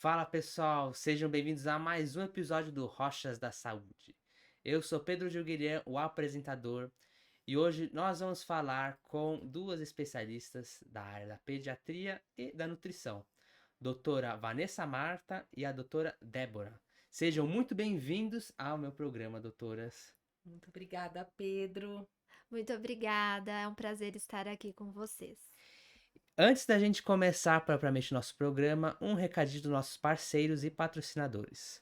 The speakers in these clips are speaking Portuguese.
Fala pessoal, sejam bem-vindos a mais um episódio do Rochas da Saúde. Eu sou Pedro Gilguerian, o apresentador, e hoje nós vamos falar com duas especialistas da área da pediatria e da nutrição, doutora Vanessa Marta e a doutora Débora. Sejam muito bem-vindos ao meu programa, doutoras. Muito obrigada, Pedro. Muito obrigada, é um prazer estar aqui com vocês. Antes da gente começar propriamente o nosso programa, um recadinho dos nossos parceiros e patrocinadores.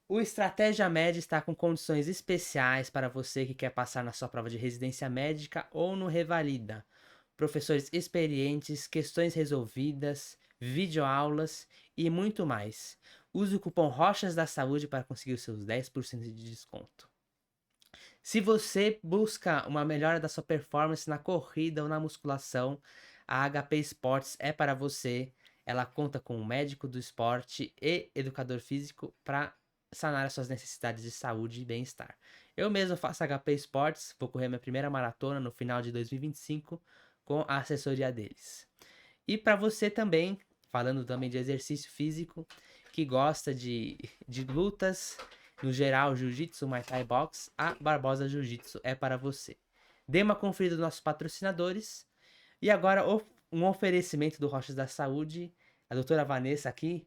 O Estratégia Média está com condições especiais para você que quer passar na sua prova de residência médica ou no Revalida. Professores experientes, questões resolvidas, videoaulas e muito mais. Use o cupom Rochas da Saúde para conseguir os seus 10% de desconto. Se você busca uma melhora da sua performance na corrida ou na musculação, a HP Sports é para você. Ela conta com um médico do esporte e educador físico para sanar as suas necessidades de saúde e bem-estar. Eu mesmo faço HP Sports, vou correr minha primeira maratona no final de 2025 com a assessoria deles. E para você também, falando também de exercício físico, que gosta de lutas, no geral, Jiu-Jitsu, Muay Thai Box, a Barbosa Jiu-Jitsu é para você. Dê uma conferida nos nossos patrocinadores. E agora, um oferecimento do Rochas da Saúde, a doutora Vanessa aqui,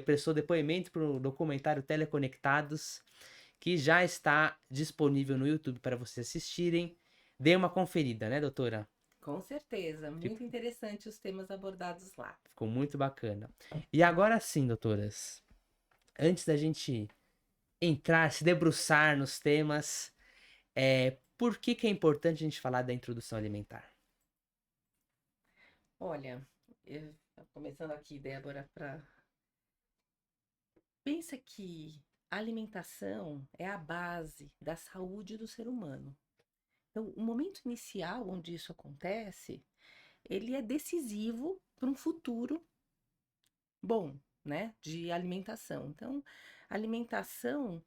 prestou depoimento para o documentário Teleconectados, que já está disponível no YouTube para vocês assistirem. Dê uma conferida, né, doutora? Com certeza, muito interessante os temas abordados lá. Ficou muito bacana. E agora sim, doutoras, antes da gente entrar, se debruçar nos temas, por que é importante a gente falar da introdução alimentar? Olha, começando aqui, Débora, pensa que a alimentação é a base da saúde do ser humano. Então, o momento inicial onde isso acontece, ele é decisivo para um futuro bom, né, de alimentação. Então, a alimentação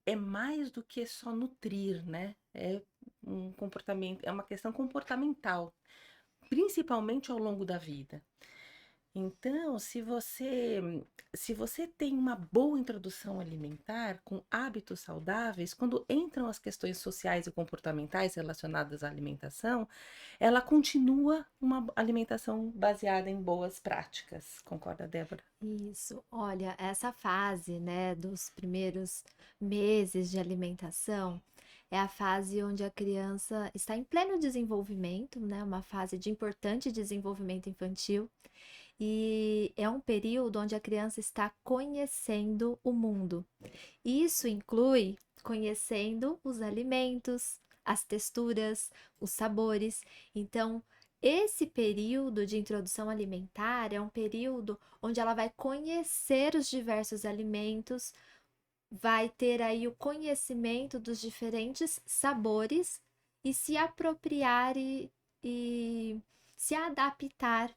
é mais do que só nutrir, né? É um comportamento, é uma questão comportamental, principalmente ao longo da vida. Então, se você tem uma boa introdução alimentar, com hábitos saudáveis, quando entram as questões sociais e comportamentais relacionadas à alimentação, ela continua uma alimentação baseada em boas práticas. Concorda, Débora? Isso, olha, essa fase, né, dos primeiros meses de alimentação é a fase onde a criança está em pleno desenvolvimento, né, uma fase de importante desenvolvimento infantil, e é um período onde a criança está conhecendo o mundo. Isso inclui conhecendo os alimentos, as texturas, os sabores. Então, esse período de introdução alimentar é um período onde ela vai conhecer os diversos alimentos, vai ter aí o conhecimento dos diferentes sabores e se apropriar e se adaptar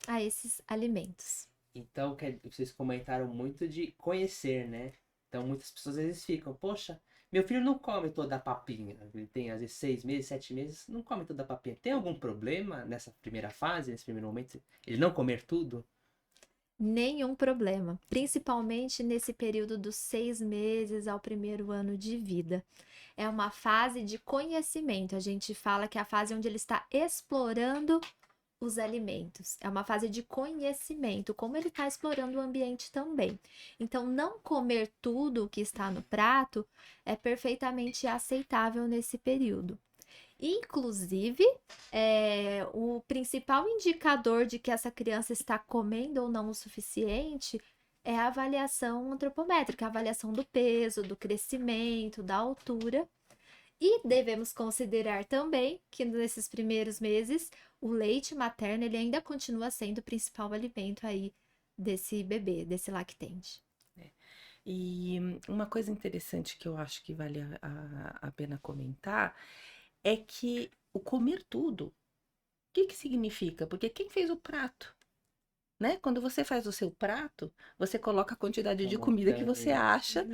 a esses alimentos. Então, vocês comentaram muito de conhecer, né? Então, muitas pessoas às vezes ficam, poxa, meu filho não come toda a papinha. Ele tem às vezes 6 meses, 7 meses, não come toda a papinha. Tem algum problema nessa primeira fase, nesse primeiro momento, ele não comer tudo? Nenhum problema, principalmente nesse período dos 6 meses ao primeiro ano de vida. É uma fase de conhecimento. A gente fala que é a fase onde ele está explorando os alimentos. É uma fase de conhecimento, como ele está explorando o ambiente também. Então, não comer tudo que está no prato é perfeitamente aceitável nesse período. Inclusive, o principal indicador de que essa criança está comendo ou não o suficiente é a avaliação antropométrica, a avaliação do peso, do crescimento, da altura. E devemos considerar também que nesses primeiros meses, o leite materno ele ainda continua sendo o principal alimento aí desse bebê, desse lactente. E uma coisa interessante que eu acho que vale a pena comentar é que o comer tudo, o que significa? Porque quem fez o prato? Né? Quando você faz o seu prato, você coloca a quantidade de comida que você acha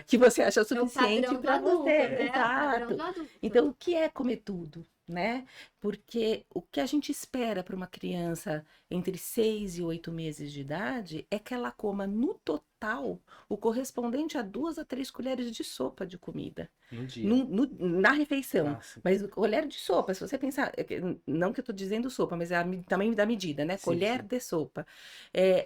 que você acha É o suficiente padrão do para adulto, você. né? É o padrão Exato. do adulto. Então, o que é comer tudo? né? Porque o que a gente espera para uma criança entre 6 e 8 meses de idade é que ela coma no total o correspondente a 2 a 3 colheres de sopa de comida No dia. na refeição. Ah, sim. Mas colher de sopa, se você pensar, não que eu estou dizendo sopa, mas é tamanho da medida, né? Sim, Colher sim. de sopa.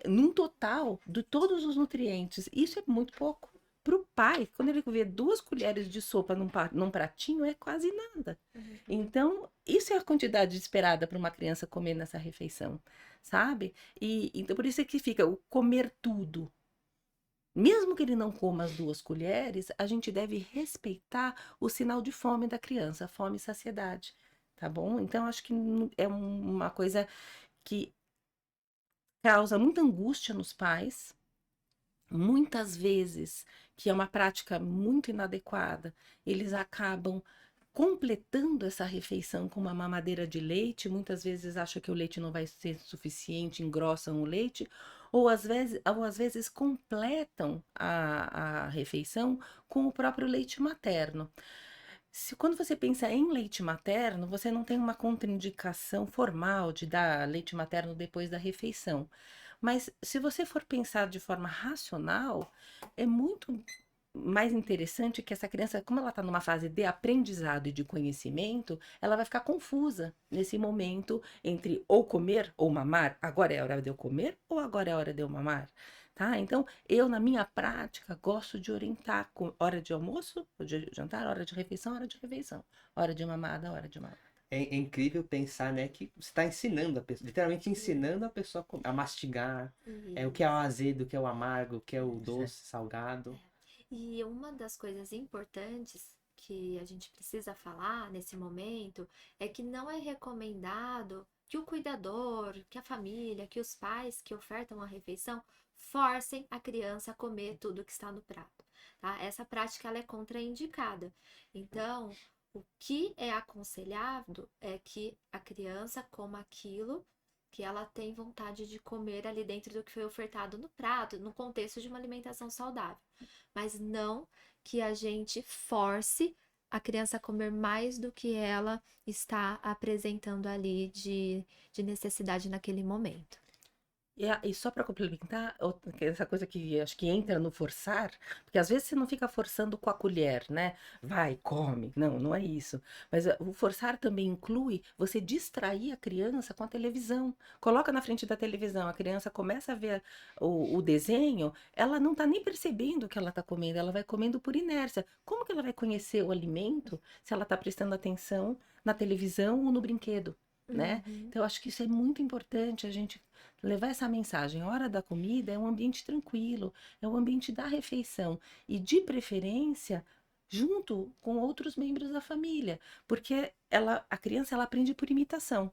Num total de todos os nutrientes. Isso é muito pouco. Para o pai, quando ele vê 2 colheres de sopa num pratinho, é quase nada. Então, isso é a quantidade esperada para uma criança comer nessa refeição, sabe? E então por isso é que fica o comer tudo. Mesmo que ele não coma as 2 colheres, a gente deve respeitar o sinal de fome da criança, fome e saciedade, tá bom? Então, acho que é uma coisa que causa muita angústia nos pais, muitas vezes, que é uma prática muito inadequada, eles acabam completando essa refeição com uma mamadeira de leite, muitas vezes acham que o leite não vai ser suficiente, engrossam o leite, ou às vezes completam a refeição com o próprio leite materno. Quando você pensa em leite materno, você não tem uma contraindicação formal de dar leite materno depois da refeição. Mas se você for pensar de forma racional, é muito mais interessante que essa criança, como ela está numa fase de aprendizado e de conhecimento, ela vai ficar confusa nesse momento entre ou comer ou mamar. Agora é a hora de eu comer ou agora é a hora de eu mamar? Tá? Então, eu, na minha prática, gosto de orientar com hora de almoço, de jantar, hora de refeição, hora de refeição. Hora de mamada, hora de mamada. É incrível pensar, né, que você está ensinando a pessoa, literalmente ensinando a pessoa a mastigar, o que é o azedo, o que é o amargo, o que é o doce, salgado. E uma das coisas importantes que a gente precisa falar nesse momento é que não é recomendado que o cuidador, que a família, que os pais que ofertam a refeição forcem a criança a comer tudo que está no prato, tá? Essa prática ela é contraindicada. Então, o que é aconselhado é que a criança coma aquilo que ela tem vontade de comer ali dentro do que foi ofertado no prato, no contexto de uma alimentação saudável. Mas não que a gente force a criança a comer mais do que ela está apresentando ali de necessidade naquele momento. E só para complementar, essa coisa que acho que entra no forçar, porque às vezes você não fica forçando com a colher, né? Vai, come. Não, não é isso. Mas o forçar também inclui você distrair a criança com a televisão. Coloca na frente da televisão, a criança começa a ver o desenho, ela não está nem percebendo o que ela está comendo, ela vai comendo por inércia. Como que ela vai conhecer o alimento se ela está prestando atenção na televisão ou no brinquedo? Né? Uhum. Então, eu acho que isso é muito importante a gente levar essa mensagem. A hora da comida é um ambiente tranquilo, é o ambiente da refeição e, de preferência, junto com outros membros da família, porque a criança ela aprende por imitação.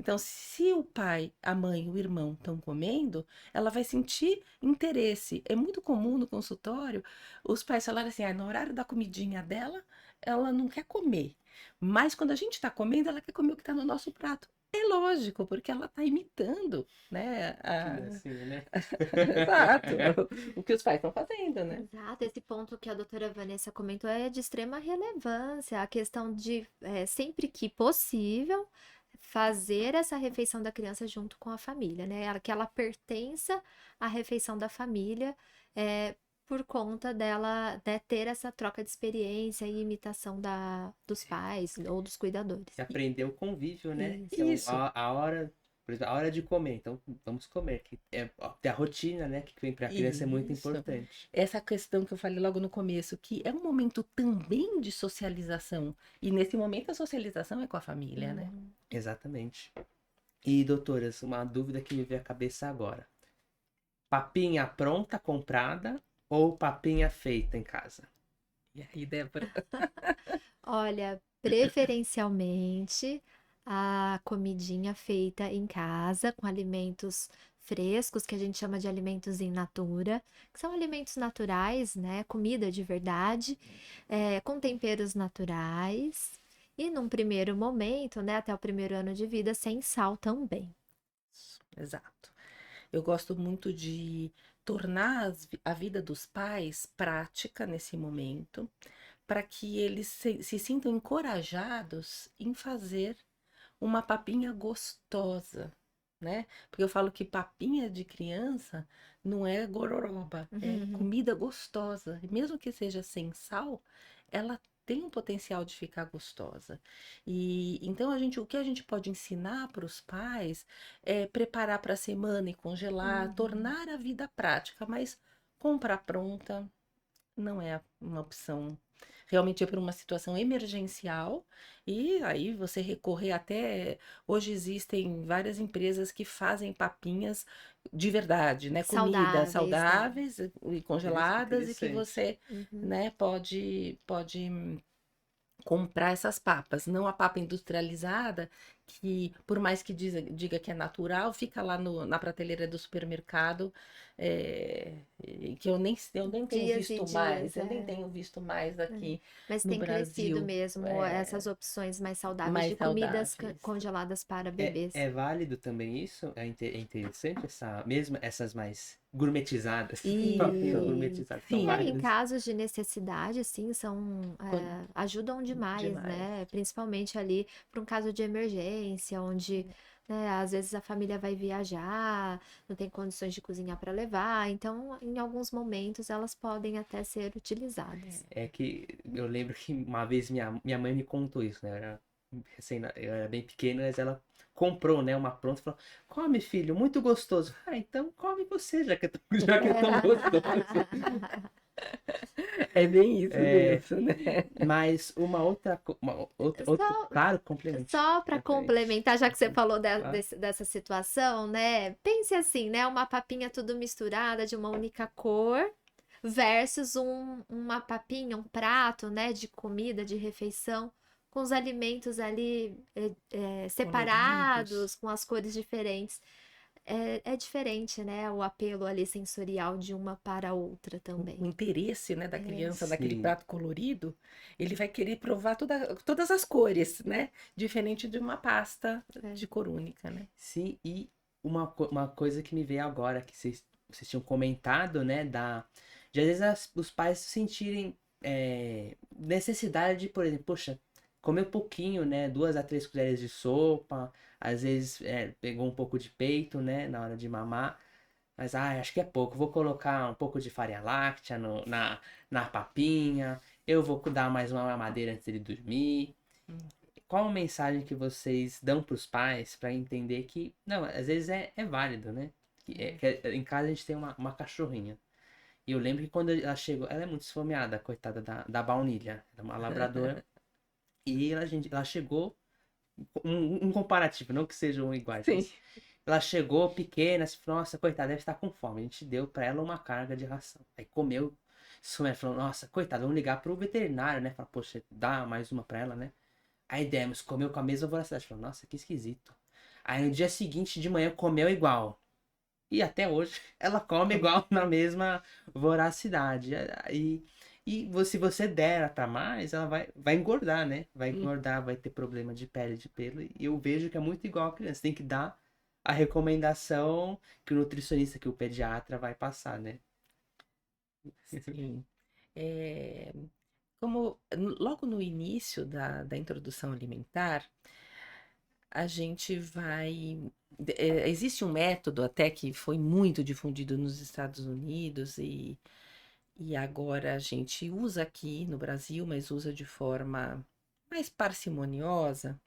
Então, se o pai, a mãe, o irmão estão comendo, ela vai sentir interesse. É muito comum no consultório os pais falarem assim: no horário da comidinha dela, ela não quer comer. Mas quando a gente está comendo, ela quer comer o que está no nosso prato. É lógico, porque ela está imitando, né? Que gracinha, né? Exato. O que os pais estão fazendo, né? Exato, esse ponto que a doutora Vanessa comentou é de extrema relevância, a questão de, sempre que possível, fazer essa refeição da criança junto com a família, né? Que ela pertença à refeição da família, por conta dela, né, ter essa troca de experiência e imitação dos pais ou dos cuidadores. E aprender o convívio, né? Isso. Que é Isso. a hora, por exemplo, a hora de comer. Então, vamos comer. Que é a rotina, né? Que vem pra criança é muito Isso. importante. Essa questão que eu falei logo no começo, que é um momento também de socialização. E nesse momento a socialização é com a família, né? Uhum. Exatamente. E, doutoras, uma dúvida que me veio à cabeça agora. Papinha pronta, comprada ou papinha feita em casa? E aí, Débora? Olha, preferencialmente a comidinha feita em casa, com alimentos frescos, que a gente chama de alimentos in natura, que são alimentos naturais, né? Comida de verdade, com temperos naturais. E num primeiro momento, né, até o primeiro ano de vida, sem sal também. Exato. Eu gosto muito de tornar a vida dos pais prática nesse momento, para que eles se sintam encorajados em fazer uma papinha gostosa, né? Porque eu falo que papinha de criança não é gororoba, é comida gostosa. E mesmo que seja sem sal, ela tem um potencial de ficar gostosa. E então o que a gente pode ensinar para os pais é preparar para a semana e congelar, tornar a vida prática, mas comprar pronta não é uma opção. Realmente é para uma situação emergencial e aí você recorrer até. Hoje existem várias empresas que fazem papinhas de verdade, né? Comidas Saudáveis, né? saudáveis e congeladas e que Interessante. você, né, pode comprar essas papas, não a papa industrializada, que por mais que diga que é natural, fica lá na prateleira do supermercado, e que eu nem tenho Dias e visto mais, dias, eu nem é. tenho visto mais aqui Mas no tem crescido Brasil, mesmo essas opções mais saudáveis de mais comidas saudáveis. congeladas para É, bebês. é válido também isso? É interessante mesmo essas mais gourmetizadas. Papinhas E gourmetizadas são sim, Em válidas. casos de necessidade, sim, ajudam demais, demais. né? Principalmente ali para um caso de emergência, onde, né, às vezes a família vai viajar, não tem condições de cozinhar para levar, então, em alguns momentos, elas podem até ser utilizadas. É que eu lembro que uma vez minha mãe me contou isso, né? Eu era bem pequeno, mas ela comprou, né, uma pronta e falou: Come, filho, muito gostoso. Ah, então come você, já que é tão gostoso. É bem isso É, mesmo, né? mas uma outra, Só, claro, complemente. só para Complemente. complementar, já que você falou Claro. dessa situação, né? Pense assim, né? Uma papinha tudo misturada de uma única cor versus uma papinha, um prato, né? De comida, de refeição, com os alimentos ali Coloridos. separados, com as cores diferentes. É diferente, né? O apelo ali sensorial de uma para a outra O também. interesse, né, da É, criança naquele Sim. prato colorido, ele vai querer provar todas as cores, né? Diferente de uma pasta é. de cor única, né? Sim, e uma coisa que me veio agora, que vocês tinham comentado, né, de às vezes os pais sentirem necessidade de, por exemplo, poxa, comer um pouquinho, né, 2 a 3 colheres de sopa, às vezes pegou um pouco de peito, né, na hora de mamar, mas acho que é pouco, vou colocar um pouco de farinha láctea na papinha, eu vou dar mais uma mamadeira antes de dormir. Qual a mensagem que vocês dão para os pais para entender que, não, às vezes é válido, né? Em casa a gente tem uma cachorrinha. E eu lembro que quando ela chegou, ela é muito esfomeada, coitada da baunilha. Ela é uma labradora. E ela chegou, um comparativo, não que sejam iguais, Sim. mas ela chegou pequena, assim, falou, nossa, coitada, deve estar com fome. A gente deu para ela uma carga de ração. Aí comeu, falou, nossa, coitada, vamos ligar pro veterinário, né? Falar, poxa, dá mais uma para ela, né? Aí demos, comeu com a mesma voracidade. Falou, nossa, que esquisito. Aí no dia seguinte de manhã comeu igual. E até hoje ela come igual na mesma voracidade. Se você der pra mais, ela vai engordar, né? Vai engordar, vai ter problema de pele, de pelo. E eu vejo que é muito igual a criança. Tem que dar a recomendação que o nutricionista, que o pediatra vai passar, né? Sim. É, logo no início da introdução alimentar, a gente vai. Existe um método até que foi muito difundido nos Estados Unidos e agora a gente usa aqui no Brasil, mas usa de forma mais parcimoniosa,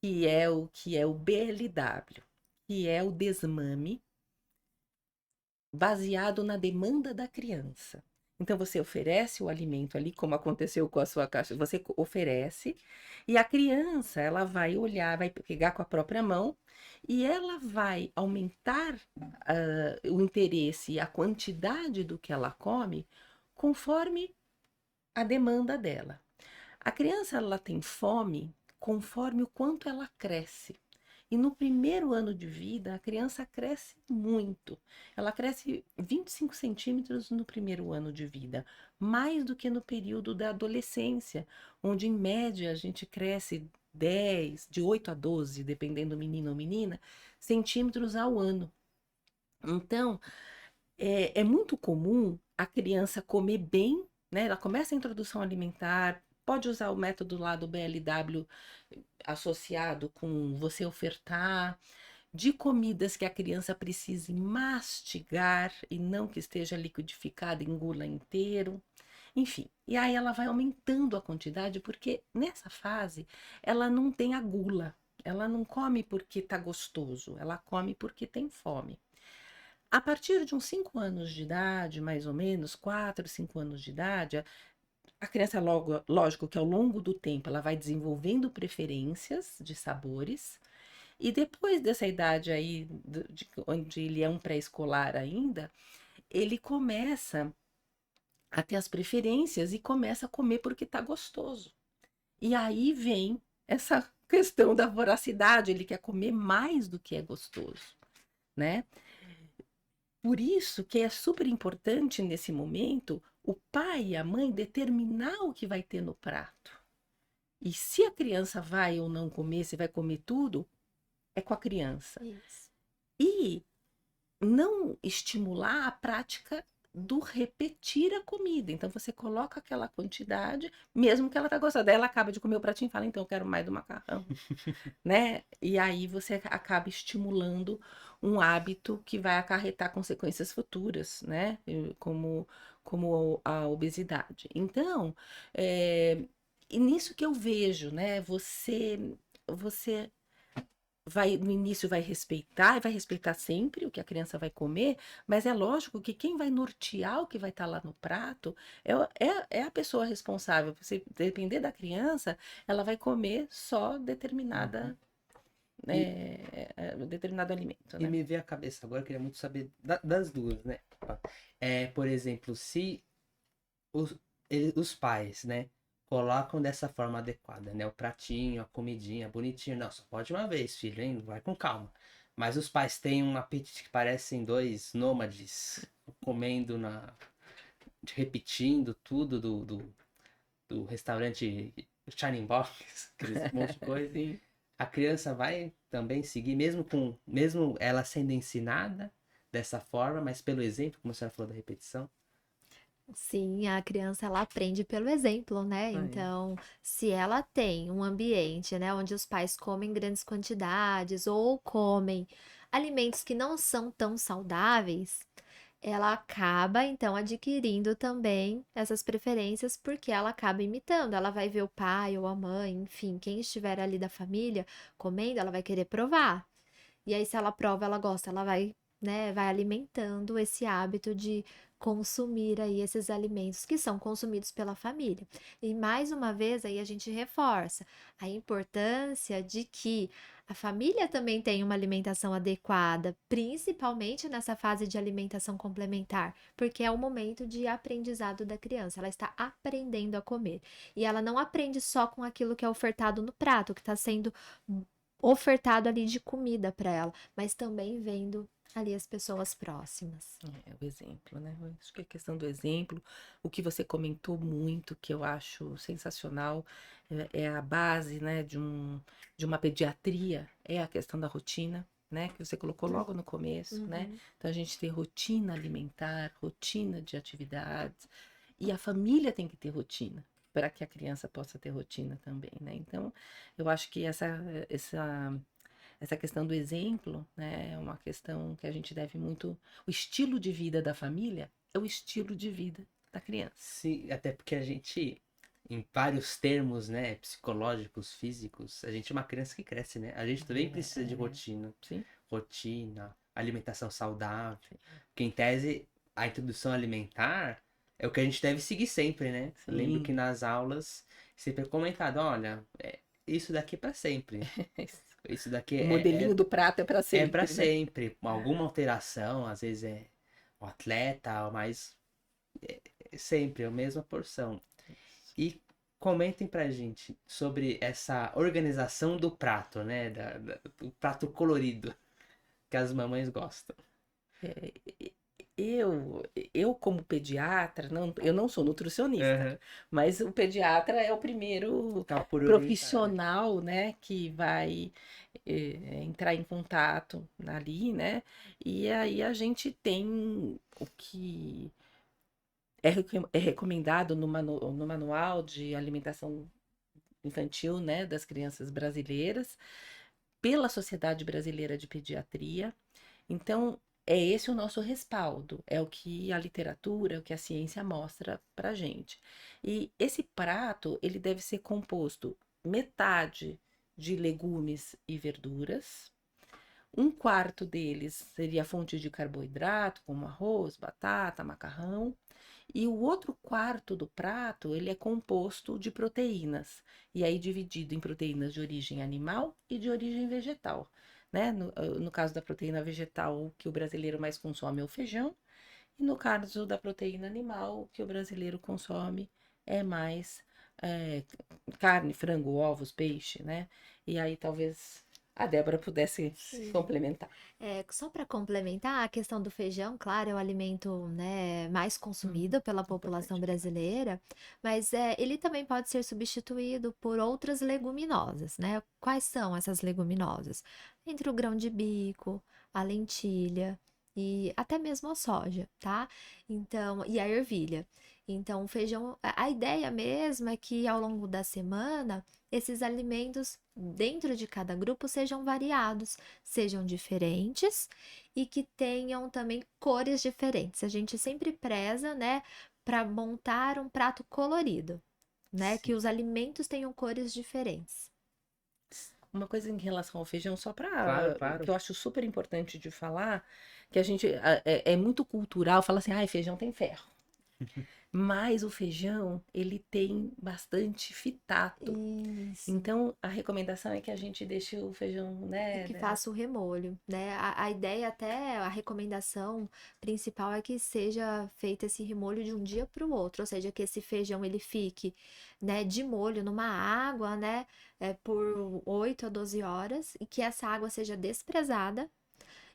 que é o BLW, que é o desmame baseado na demanda da criança. Então você oferece o alimento ali, como aconteceu com a sua caixa, você oferece e a criança, ela vai olhar, vai pegar com a própria mão e ela vai aumentar o interesse e a quantidade do que ela come conforme a demanda dela. A criança, ela tem fome conforme o quanto ela cresce. E no primeiro ano de vida, a criança cresce muito. Ela cresce 25 centímetros no primeiro ano de vida, mais do que no período da adolescência, onde em média a gente cresce 10, de 8 a 12, dependendo do menino ou menina, centímetros ao ano. Então, é muito comum a criança comer bem né? Ela começa a introdução alimentar, pode usar o método lá do BLW associado com você ofertar, de comidas que a criança precise mastigar e não que esteja liquidificada, engula inteiro. Enfim, e aí ela vai aumentando a quantidade, porque nessa fase ela não tem a gula. Ela não come porque tá gostoso, ela come porque tem fome. A partir de uns 5 anos de idade, mais ou menos, 4, 5 anos de idade, a criança, logo, lógico que ao longo do tempo ela vai desenvolvendo preferências de sabores, e depois dessa idade aí, onde ele é um pré-escolar ainda, ele começa a ter as preferências e começa a comer porque tá gostoso. E aí vem essa questão da voracidade, ele quer comer mais do que é gostoso, né? Por isso que é super importante nesse momento o pai e a mãe determinar o que vai ter no prato. E se a criança vai ou não comer, se vai comer tudo, é com a criança. Isso. E não estimular a prática do repetir a comida. Então você coloca aquela quantidade, mesmo que ela tá gostando. Daí ela acaba de comer o pratinho e fala, então eu quero mais do macarrão, né? E aí você acaba estimulando um hábito que vai acarretar consequências futuras, né? Como a obesidade. Então, e nisso que eu vejo, né? Você no início vai respeitar, e vai respeitar sempre o que a criança vai comer, mas é lógico que quem vai nortear o que vai estar lá no prato é a pessoa responsável. Se depender da criança, ela vai comer só Uhum. E, determinado alimento, e né? me veio a cabeça agora, eu queria muito saber das duas, né? Por exemplo, se os, os pais, né, colocam dessa forma adequada, né? O pratinho, a comidinha, bonitinho. Não, só pode uma vez, filho, hein? Vai com calma. Mas os pais têm um apetite que parecem dois nômades comendo repetindo tudo do restaurante Shining Box, aqueles monte de coisa. Sim. A criança vai também seguir, mesmo ela sendo ensinada dessa forma, mas pelo exemplo, como a senhora falou da repetição. Sim, a criança ela aprende pelo exemplo, né? Aí. Então, se ela tem um ambiente, né, onde os pais comem grandes quantidades ou comem alimentos que não são tão saudáveis, ela acaba então adquirindo também essas preferências porque ela acaba imitando. Ela vai ver o pai ou a mãe, enfim, quem estiver ali da família comendo, ela vai querer provar. E aí, se ela prova, ela gosta, ela vai, né, vai alimentando esse hábito de consumir aí esses alimentos que são consumidos pela família. E mais uma vez, aí a gente reforça a importância de que a família também tenha uma alimentação adequada, principalmente nessa fase de alimentação complementar, porque é o momento de aprendizado da criança. Ela está aprendendo a comer. E ela não aprende só com aquilo que é ofertado no prato, que está sendo ofertado ali de comida para ela, mas também vendo ali as pessoas próximas. É o exemplo, né? Eu acho que a questão do exemplo, o que você comentou muito, que eu acho sensacional, é a base, né, de uma pediatria, é a questão da rotina, né? Que você colocou logo no começo, né? Uhum. Então a gente tem rotina alimentar, rotina de atividades, e a família tem que ter rotina, para que a criança possa ter rotina também, né? Então, eu acho que essa questão do exemplo, né, é uma questão que a gente deve muito. O estilo de vida da família é o estilo de vida da criança. Sim, até porque a gente, em vários termos, né, psicológicos, físicos, a gente é uma criança que cresce, né? A gente também precisa de rotina. Sim. Rotina, alimentação saudável. Porque em tese, a introdução alimentar é o que a gente deve seguir sempre, né? Eu lembro que Sim. nas aulas sempre é comentado, olha, isso daqui é para sempre. Isso daqui O modelinho do prato é para é para sempre, né? sempre. Alguma alteração, às vezes é o atleta, mas sempre a mesma porção. E comentem pra gente sobre essa organização do prato, né? Do prato colorido que as mamães gostam. É, eu como pediatra, eu não sou nutricionista, Uhum. mas o pediatra é o primeiro Tá por orientar, né? profissional, né, que vai entrar em contato ali, né? E aí a gente tem É recomendado no manual de alimentação infantil, né, das crianças brasileiras, pela Sociedade Brasileira de Pediatria. Então, é esse o nosso respaldo, é o que a literatura, o que a ciência mostra pra gente. E esse prato, ele deve ser composto metade de legumes e verduras, um quarto deles seria fonte de carboidrato, como arroz, batata, macarrão, e o outro quarto do prato, ele é composto de proteínas, e aí dividido em proteínas de origem animal e de origem vegetal, né? No caso da proteína vegetal, o que o brasileiro mais consome é o feijão, e no caso da proteína animal, o que o brasileiro consome é mais é, carne, frango, ovos, peixe, né? E aí talvez a Débora pudesse Sim. complementar. Só para complementar, a questão do feijão, claro, é o alimento, né, mais consumido pela população Importante falar. brasileira, mas ele também pode ser substituído por outras leguminosas, né? Quais são essas leguminosas? Entre o grão de bico, a lentilha e até mesmo a soja, tá? Então, e a ervilha. Então, o feijão, a ideia mesmo é que ao longo da semana esses alimentos dentro de cada grupo sejam variados, sejam diferentes e que tenham também cores diferentes. A gente sempre preza, né, para montar um prato colorido, né, que Sim. os alimentos tenham cores diferentes. Uma coisa em relação ao feijão, só Claro, para claro. que eu acho super importante de falar, que a gente é muito cultural, fala assim, ai, feijão tem ferro. Mas o feijão, ele tem bastante fitato. Isso. Então, a recomendação é que a gente deixe o feijão, E né? que faça o remolho, né? A ideia, até a recomendação principal é que seja feito esse remolho de um dia para o outro, ou seja, que esse feijão ele fique, né, de molho numa água, né, por 8 a 12 horas e que essa água seja desprezada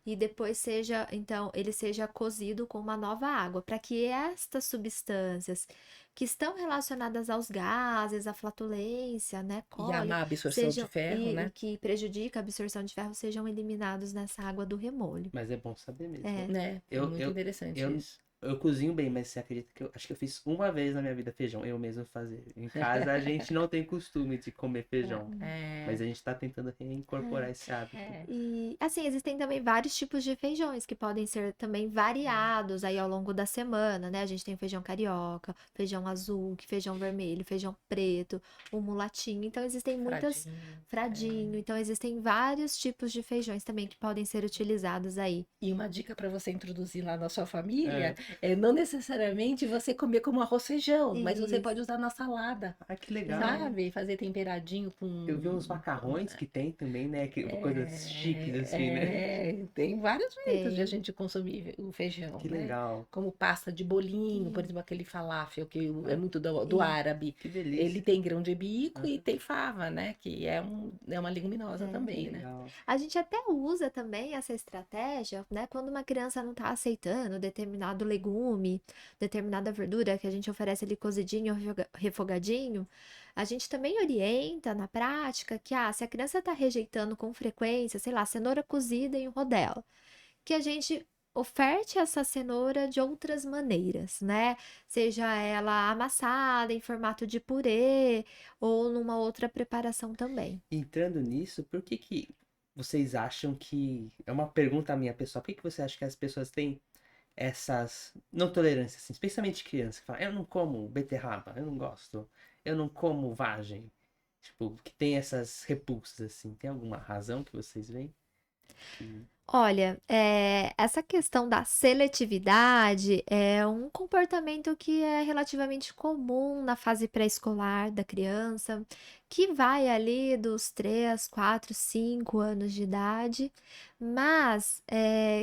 e depois seja, então, ele seja cozido com uma nova água, para que estas substâncias que estão relacionadas aos gases, à flatulência, né, E a cólica, má absorção de sejam ferro, e né? que prejudica a absorção de ferro, sejam eliminados nessa água do remolho. Mas é bom saber mesmo. É. Né? É Eu, muito eu, interessante eu, isso. eu cozinho bem, mas você acredita que eu acho que eu fiz uma vez na minha vida feijão, eu mesmo fazer. Em casa a gente não tem costume de comer feijão, É, mas a gente tá tentando reincorporar esse hábito. é, E assim, existem também vários tipos de feijões que podem ser também variados aí ao longo da semana, né? A gente tem o feijão carioca, feijão azul, feijão vermelho, feijão preto, o mulatinho. Então existem muitas fradinho. fradinho. Então existem vários tipos de feijões também que podem ser utilizados aí. E uma dica para você introduzir lá na sua É. família é não necessariamente você comer como arroz feijão, mas você Isso. pode usar na salada, Ah, que legal. É. sabe? Fazer temperadinho Eu vi uns com. macarrões que tem também, né? Que, coisas chiques assim, né? Tem vários jeitos de a Tem. gente consumir o feijão, Que né? legal. Como pasta de bolinho, por Hum. exemplo, aquele falafel que é Ah, muito do E, árabe. que Ele delícia. tem grão de bico e Aham, tem fava, né? Que é uma leguminosa é. que também, né? legal. A gente até usa também essa estratégia, né? Quando uma criança não está aceitando determinado legume, determinada verdura que a gente oferece ali cozidinho ou refogadinho, a gente também orienta na prática que, se a criança está rejeitando com frequência, sei lá, cenoura cozida em rodela, que a gente oferte essa cenoura de outras maneiras, né? Seja ela amassada em formato de purê ou numa outra preparação também. Entrando nisso, por que que vocês acham que... É uma pergunta minha, pessoal. Por que que você acha que as pessoas têm essas não tolerâncias, assim, especialmente criança, que fala, eu não como beterraba, eu não gosto, eu não como vagem. Tipo, que tem essas repulsas, assim. Tem alguma razão que vocês veem? Que... Olha, essa questão da seletividade é um comportamento que é relativamente comum na fase pré-escolar da criança, que vai ali dos 3, 4, 5 anos de idade, mas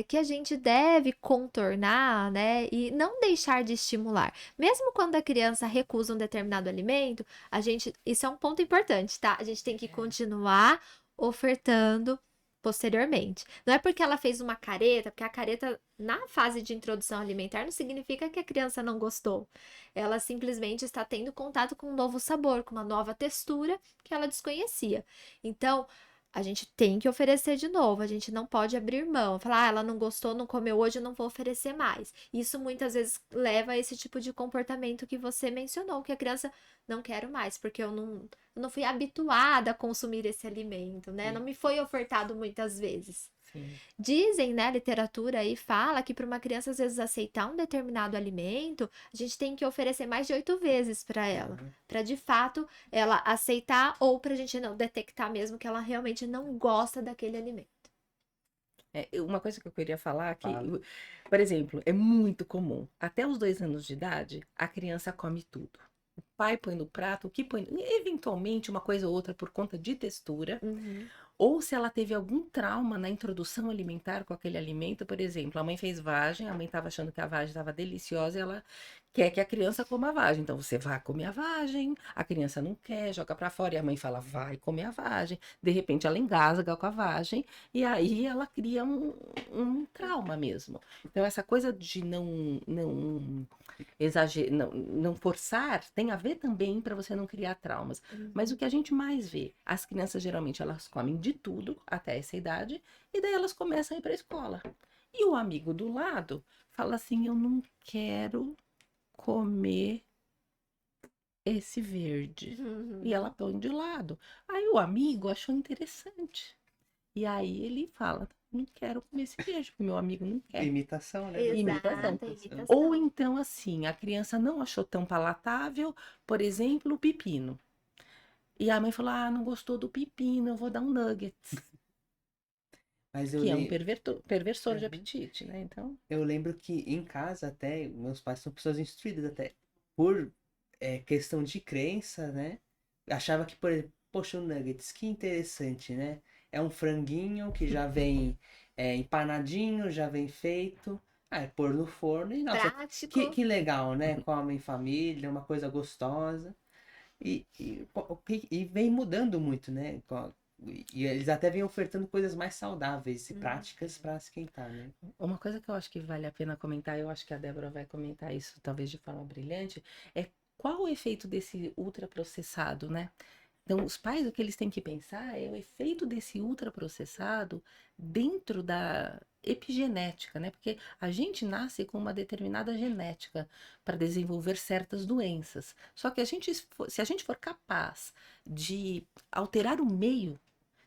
que a gente deve contornar, né, e não deixar de estimular. Mesmo quando a criança recusa um determinado alimento, isso é um ponto importante, tá? A gente tem que continuar ofertando posteriormente. Não é porque ela fez uma careta, porque a careta na fase de introdução alimentar não significa que a criança não gostou. Ela simplesmente está tendo contato com um novo sabor, com uma nova textura que ela desconhecia. Então, a gente tem que oferecer de novo, a gente não pode abrir mão, falar, ela não gostou, não comeu hoje, eu não vou oferecer mais. Isso muitas vezes leva a esse tipo de comportamento que você mencionou, que a criança não quero mais, porque eu não fui habituada a consumir esse alimento, né? Não me foi ofertado muitas vezes. Sim. Dizem, né, a literatura aí fala que para uma criança às vezes aceitar um determinado alimento, a gente tem que oferecer mais de 8 vezes para ela, para de fato ela aceitar ou para a gente não detectar mesmo que ela realmente não gosta daquele alimento. Uma coisa que eu queria falar que, Fala. por exemplo, é muito comum. Até os 2 anos de idade, a criança come tudo. O pai põe no prato, o que põe, eventualmente uma coisa ou outra por conta de textura, Uhum. ou se ela teve algum trauma na introdução alimentar com aquele alimento, por exemplo, a mãe fez vagem, a mãe estava achando que a vagem estava deliciosa e ela quer que a criança coma a vagem. Então você vai comer a vagem, a criança não quer, joga para fora e a mãe fala, vai comer a vagem. De repente ela engasga com a vagem e aí ela cria um trauma mesmo. Então essa coisa de não exagerar, não forçar, tem a ver também para você não criar traumas. Mas o que a gente mais vê, as crianças geralmente elas comem de tudo até essa idade e daí elas começam a ir para a escola. E o amigo do lado fala assim, eu não quero comer esse verde. E ela põe de lado. Aí o amigo achou interessante. E aí ele fala, não quero comer esse verde, porque meu amigo não quer. Imitação, né? Imitação. Imitação. Ou então, assim, a criança não achou tão palatável, por exemplo, o pepino. E a mãe falou, não gostou do pepino, eu vou dar um nuggets. Mas eu, Que é um le... perversor de Uhum. apetite, né? Então, eu lembro que em casa até, meus pais são pessoas instruídas até, por questão de crença, né? Achava que, por exemplo, poxa, o nuggets, que interessante, né? É um franguinho que já vem empanadinho, já vem feito. Ah, é pôr no forno e, nossa, Prático. que legal, né? Come em família, uma coisa gostosa. E vem mudando muito, né? E eles até vêm ofertando coisas mais saudáveis e práticas para esquentar, né? uma coisa que eu acho que vale a pena comentar, eu acho que a Débora vai comentar isso talvez de forma brilhante, é qual o efeito desse ultraprocessado, né? Então, os pais, o que eles têm que pensar é o efeito desse ultraprocessado dentro da epigenética, né? Porque a gente nasce com uma determinada genética para desenvolver certas doenças. Só que se a gente for capaz de alterar o meio,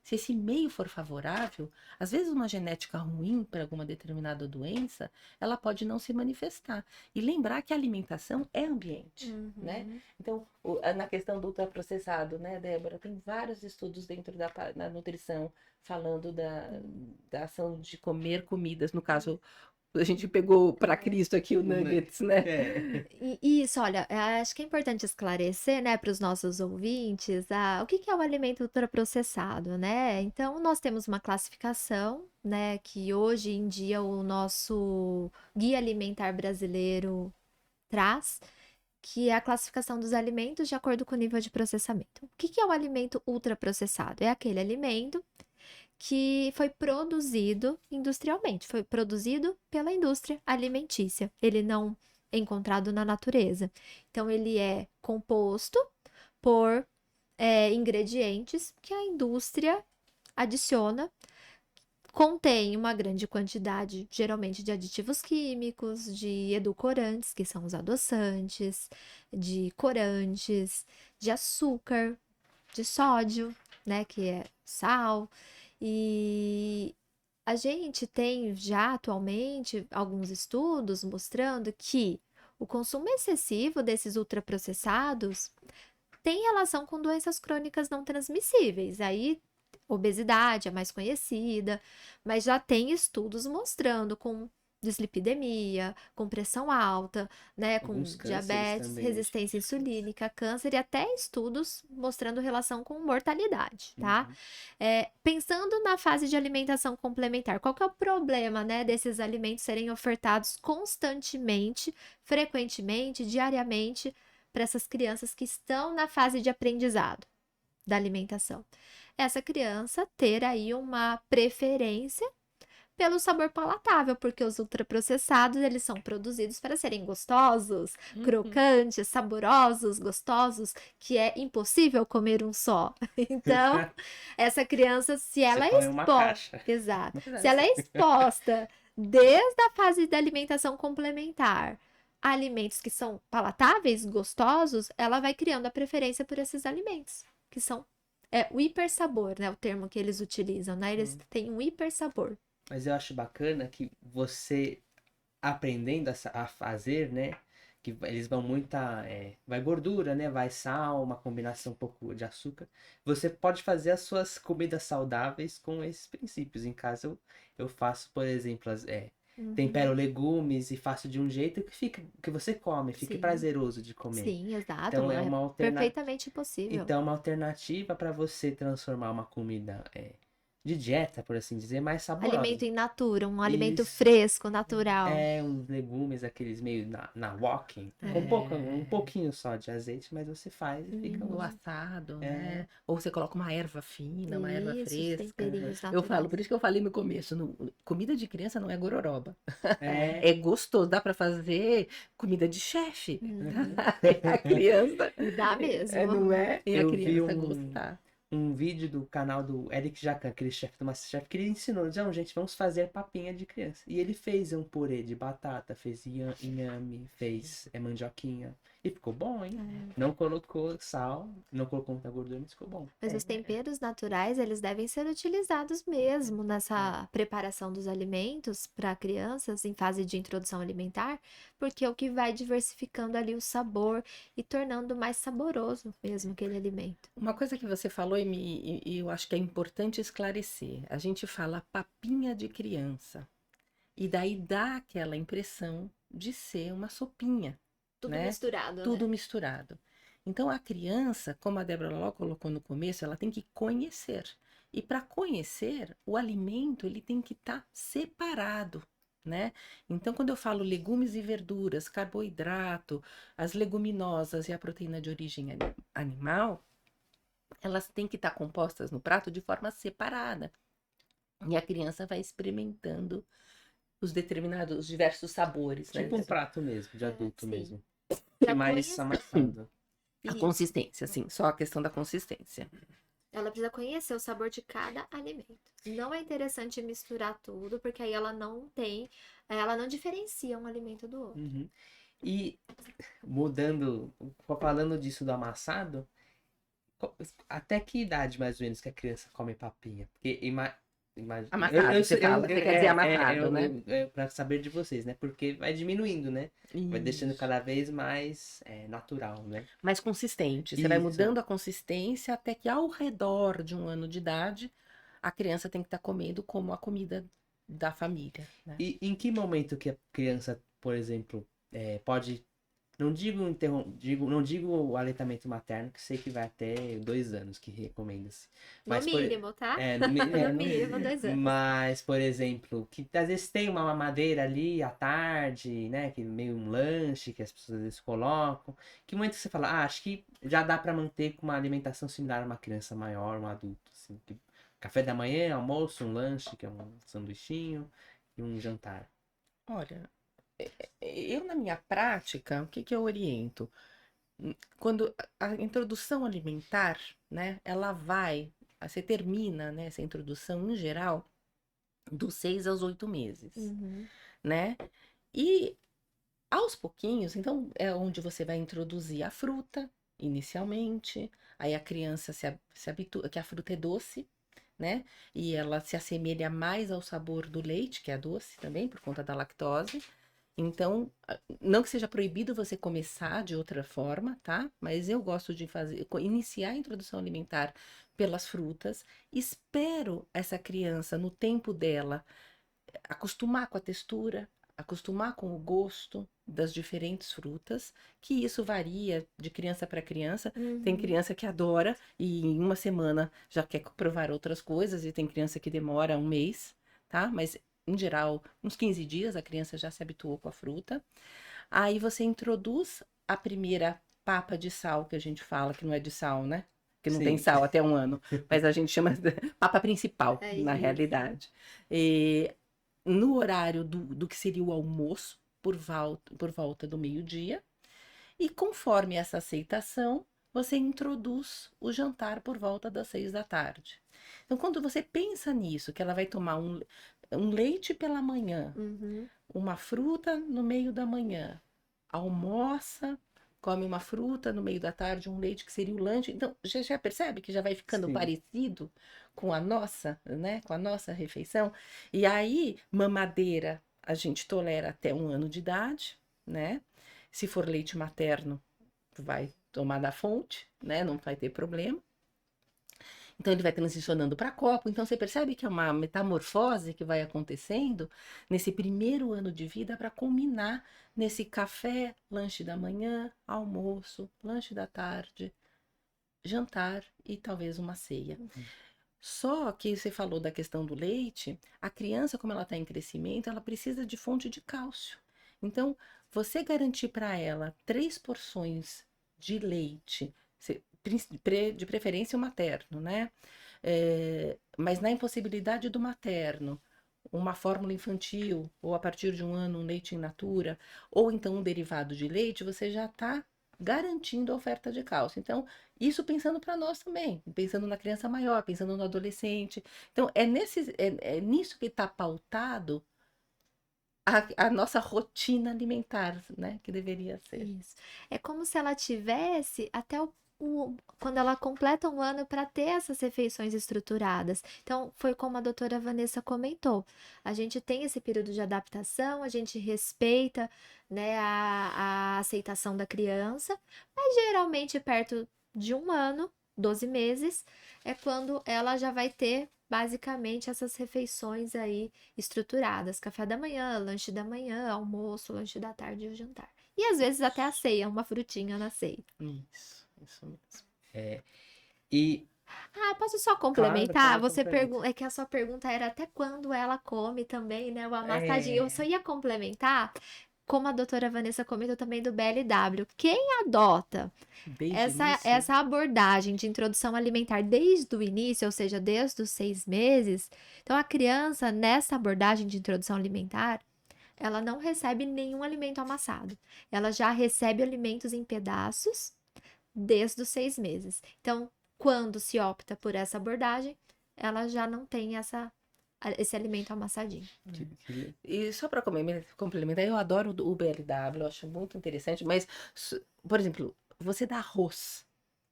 se esse meio for favorável, às vezes uma genética ruim para alguma determinada doença, ela pode não se manifestar. E lembrar que a alimentação é ambiente, né? Então, na questão do ultraprocessado, né, Débora, tem vários estudos dentro da nutrição falando da ação de comer comidas. No caso, a gente pegou para Cristo aqui o nuggets, né? Isso, olha, acho que é importante esclarecer, né, para os nossos ouvintes, o que que é o alimento ultraprocessado, né? Então, nós temos uma classificação, né, que hoje em dia o nosso Guia Alimentar Brasileiro traz, que é a classificação dos alimentos de acordo com o nível de processamento. O que que é o alimento ultraprocessado? É aquele alimento que foi produzido industrialmente, foi produzido pela indústria alimentícia. Ele não é encontrado na natureza. Então, ele é composto por ingredientes que a indústria adiciona, contém uma grande quantidade, geralmente, de aditivos químicos, de edulcorantes, que são os adoçantes, de corantes, de açúcar, de sódio, né, que é sal. E a gente tem já atualmente alguns estudos mostrando que o consumo excessivo desses ultraprocessados tem relação com doenças crônicas não transmissíveis. Aí, obesidade é mais conhecida, mas já tem estudos mostrando com dislipidemia, com pressão alta, né, com Alguns cânceres diabetes, também, resistência insulínica, câncer e até estudos mostrando relação com mortalidade, tá? Pensando na fase de alimentação complementar, qual que é o problema, né, desses alimentos serem ofertados constantemente, frequentemente, diariamente para essas crianças que estão na fase de aprendizado da alimentação? Essa criança ter aí uma preferência pelo sabor palatável, porque os ultraprocessados, eles são produzidos para serem gostosos, crocantes, saborosos, gostosos, que é impossível comer um só. Então, essa criança, se Você ela é come uma exposta, caixa. exato, se Exato. ela é exposta desde a fase da alimentação complementar a alimentos que são palatáveis, gostosos, ela vai criando a preferência por esses alimentos, que são o hipersabor, né? O termo que eles utilizam, né? Eles têm um hipersabor. Mas eu acho bacana que você aprendendo a fazer, né? Que eles vão muita. Vai gordura, né? Vai sal, uma combinação um pouco de açúcar. Você pode fazer as suas comidas saudáveis com esses princípios. Em casa eu faço, por exemplo, tempero legumes e faço de um jeito que fica, que você come, fique Sim. prazeroso de comer. Sim, exato. Então é É uma perfeitamente possível. Então, uma alternativa para você transformar uma comida de dieta, por assim dizer, mais saborosa. Alimento in natura, um alimento Isso. fresco, natural. Uns legumes, aqueles meio na walking, com um pouquinho só de azeite, mas você faz e fica O gostoso. assado, né? Ou você coloca uma erva fina, uma erva Isso, os fresca. temperinhos Eu falo, naturais. por isso que eu falei no começo, comida de criança não é gororoba. É, É gostoso, dá pra fazer comida de chefe. Uhum. A criança, E dá mesmo. não é? E a Eu vi criança gostar. um vídeo do canal do Eric Jacan, aquele chefe do Masterchef, que ele ensinou, não, gente, vamos fazer papinha de criança. E ele fez um purê de batata, fez inhame, fez mandioquinha. E ficou bom, hein? Não colocou sal, não colocou muita gordura, mas ficou bom. Mas os temperos naturais, eles devem ser utilizados mesmo nessa preparação dos alimentos para crianças em fase de introdução alimentar, porque é o que vai diversificando ali o sabor e tornando mais saboroso mesmo aquele alimento. Uma coisa que você falou e eu acho que é importante esclarecer. A gente fala papinha de criança. E daí dá aquela impressão de ser uma sopinha. Tudo né? misturado, Tudo né? misturado. Então a criança, como a Débora Ló colocou no começo, ela tem que conhecer. E para conhecer, o alimento ele tem que estar separado, né? Então quando eu falo legumes e verduras, carboidrato, as leguminosas e a proteína de origem animal, elas têm que estar compostas no prato de forma separada. E a criança vai experimentando os diversos sabores, né? Tipo um prato mesmo, de adulto sim. mesmo. Pra E mais conhecer. amassado. A Isso. consistência, sim, só a questão da consistência. Ela precisa conhecer o sabor de cada alimento. Não é interessante misturar tudo, porque aí ela não diferencia um alimento do outro. Uhum. E falando disso do amassado, até que idade mais ou menos que a criança come papinha? Porque Amassado, você fala, você quer dizer amassado, né? Pra saber de vocês, né? Porque vai diminuindo, né? Vai deixando Isso. cada vez mais natural, né? Mais consistente. Você vai Isso. mudando a consistência até que ao redor de 1 ano de idade, a criança tem que estar comendo como a comida da família, né? E em que momento que a criança, por exemplo, pode. Não digo o aleitamento materno, que sei que vai até 2 anos que recomenda-se. No mínimo, tá? No No mínimo, 2 anos. Mas, por exemplo, que às vezes tem uma mamadeira ali à tarde, né? Que meio um lanche que as pessoas às vezes colocam. Que momento que você fala, acho que já dá pra manter com uma alimentação similar a uma criança maior, um adulto, assim. Café da manhã, almoço, um lanche, que é um sanduichinho, e um jantar. Olha, eu na minha prática, o que eu oriento? Quando a introdução alimentar, né, você termina, né, essa introdução em geral dos 6 aos 8 meses, né? E aos pouquinhos, então é onde você vai introduzir a fruta inicialmente, aí a criança se habitua, que a fruta é doce, né? E ela se assemelha mais ao sabor do leite, que é doce também, por conta da lactose. Então, não que seja proibido você começar de outra forma, tá? Mas eu gosto de iniciar a introdução alimentar pelas frutas. Espero essa criança, no tempo dela, acostumar com a textura, acostumar com o gosto das diferentes frutas, que isso varia de criança para criança. Tem criança que adora e em 1 semana já quer provar outras coisas, e tem criança que demora 1 mês, tá? Mas em geral, uns 15 dias a criança já se habituou com a fruta. Aí você introduz a primeira papa de sal, que a gente fala, que não é de sal, né? Que não tem sal até 1 ano. Mas a gente chama de papa principal, na realidade. E no horário do que seria o almoço, por volta do meio-dia, e conforme essa aceitação, você introduz o jantar por volta das 6 da tarde. Então, quando você pensa nisso, que ela vai tomar um leite pela manhã, Uhum. uma fruta no meio da manhã, almoça, come uma fruta no meio da tarde, um leite que seria o lanche. Então, já percebe que já vai ficando Sim. parecido com a nossa, né? Com a nossa refeição. E aí, mamadeira, a gente tolera até 1 ano de idade, né? Se for leite materno, vai tomar da fonte, né? Não vai ter problema. Então ele vai transicionando para copo. Então você percebe que é uma metamorfose que vai acontecendo nesse primeiro ano de vida para culminar nesse café, lanche da manhã, almoço, lanche da tarde, jantar e talvez uma ceia. Só que você falou da questão do leite, a criança, como ela está em crescimento, ela precisa de fonte de cálcio. Então, você garantir para ela 3 porções de leite, de preferência o materno, né? Mas na impossibilidade do materno, uma fórmula infantil, ou a partir de 1 ano, um leite in natura, ou então um derivado de leite, você já está garantindo a oferta de cálcio. Então, isso pensando para nós também, pensando na criança maior, pensando no adolescente. Então, é nisso que está pautado a nossa rotina alimentar, né? Que deveria ser. Isso. É como se ela tivesse até quando ela completa 1 ano para ter essas refeições estruturadas. Então, foi como a doutora Vanessa comentou. A gente tem esse período de adaptação, a gente respeita, né, a aceitação da criança, mas geralmente perto de 1 ano, 12 meses, é quando ela já vai ter basicamente essas refeições aí estruturadas: café da manhã, lanche da manhã, almoço, lanche da tarde e o jantar. E às vezes até a ceia, uma frutinha na ceia. Isso mesmo. E, Ah, posso só claro, complementar? claro, Você complemento. é que a sua pergunta era até quando ela come também, né, o amassadinho. Eu só É, ia complementar, como a doutora Vanessa comentou também do BLW. Quem adota Desde o essa início. abordagem de introdução alimentar desde o início, ou seja, desde os 6 meses, então a criança, nessa abordagem de introdução alimentar, ela não recebe nenhum alimento amassado. Ela já recebe alimentos em pedaços desde os 6 meses. Então, quando se opta por essa abordagem, ela já não tem esse alimento amassadinho. E só para complementar, eu adoro o BLW, eu acho muito interessante, mas, por exemplo, você dá arroz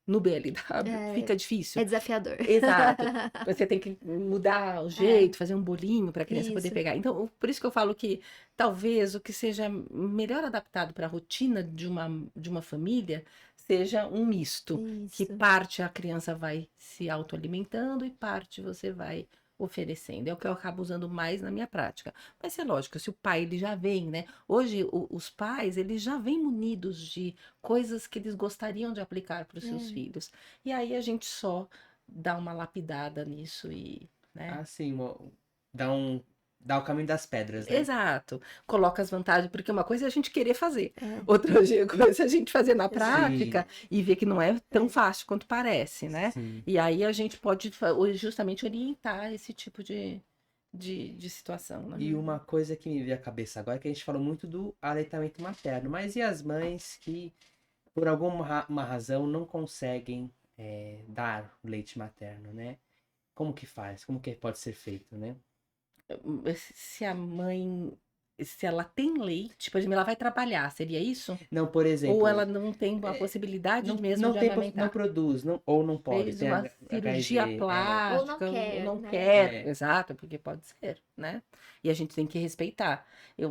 no BLW, fica difícil. É desafiador. Exato. Você tem que mudar o jeito, fazer um bolinho para a criança poder Isso. pegar. Então, por isso que eu falo que talvez o que seja melhor adaptado para a rotina de uma família seja um misto, que Isso. parte a criança vai se autoalimentando e parte você vai oferecendo. É o que eu acabo usando mais na minha prática. Mas é lógico, se o pai ele já vem, né? Hoje os pais eles já vêm munidos de coisas que eles gostariam de aplicar para os seus filhos. E aí a gente só dá uma lapidada nisso e, né? assim, dá o caminho das pedras, né? Exato. Coloca as vantagens, porque uma coisa é a gente querer fazer, É. outra coisa é a gente fazer na prática Sim, e ver que não é tão fácil quanto parece, né? sim. E aí a gente pode justamente orientar esse tipo de situação, né? E uma coisa que me veio à cabeça agora é que a gente falou muito do aleitamento materno, mas e as mães que, por alguma uma razão, não conseguem dar o leite materno, né? Como que faz? Como que pode ser feito, né? Se a mãe, se ela tem leite, por exemplo, ela vai trabalhar, seria isso? Não, por Ou exemplo, ela não tem a possibilidade não, mesmo não de tem, não amamentar? produz, não, ou não pode, Fez tem uma cirurgia HIV, Ou não plástica, ou quer, não né? quer, é, exato, porque pode ser, né? E a gente tem que respeitar.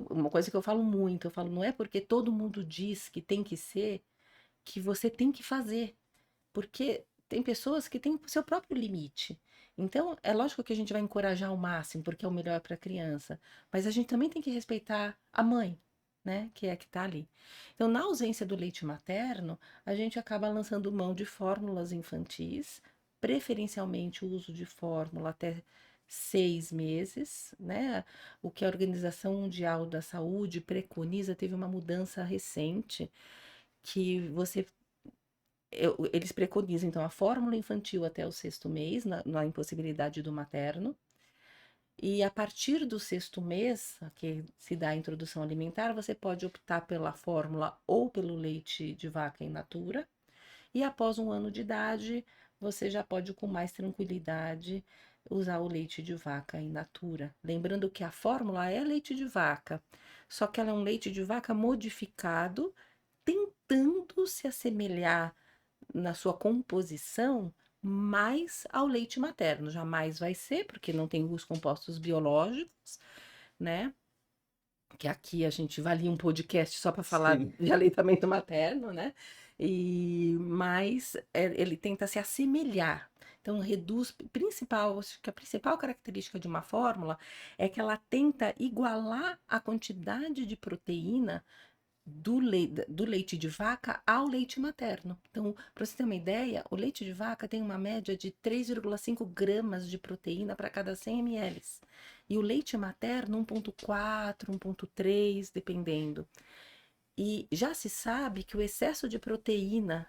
Uma coisa que eu falo muito, eu falo, não é porque todo mundo diz que tem que ser, que você tem que fazer. Porque tem pessoas que têm o seu próprio limite. Então, é lógico que a gente vai encorajar ao máximo, porque é o melhor para a criança. Mas a gente também tem que respeitar a mãe, né? Que é a que está ali. Então, na ausência do leite materno, a gente acaba lançando mão de fórmulas infantis, preferencialmente o uso de fórmula até 6 meses, né? O que a Organização Mundial da Saúde preconiza, teve uma mudança recente, que eles preconizam, então, a fórmula infantil até o 6º mês, na impossibilidade do materno, E a partir do 6º mês, que se dá a introdução alimentar, você pode optar pela fórmula ou pelo leite de vaca in natura. E após 1 ano de idade, você já pode com mais tranquilidade usar o leite de vaca in natura. Lembrando que a fórmula é leite de vaca, só que ela é um leite de vaca modificado, tentando se assemelhar na sua composição mais ao leite materno. Jamais vai ser, porque não tem os compostos biológicos, né? Que aqui a gente valia um podcast só para falar Sim. de aleitamento materno, né? Mas ele tenta se assemelhar. Então, acho que a principal característica de uma fórmula é que ela tenta igualar a quantidade de proteína do leite de vaca ao leite materno. Então, para você ter uma ideia, o leite de vaca tem uma média de 3,5 gramas de proteína para cada 100 ml. E o leite materno, 1,4, 1,3, dependendo. E já se sabe que o excesso de proteína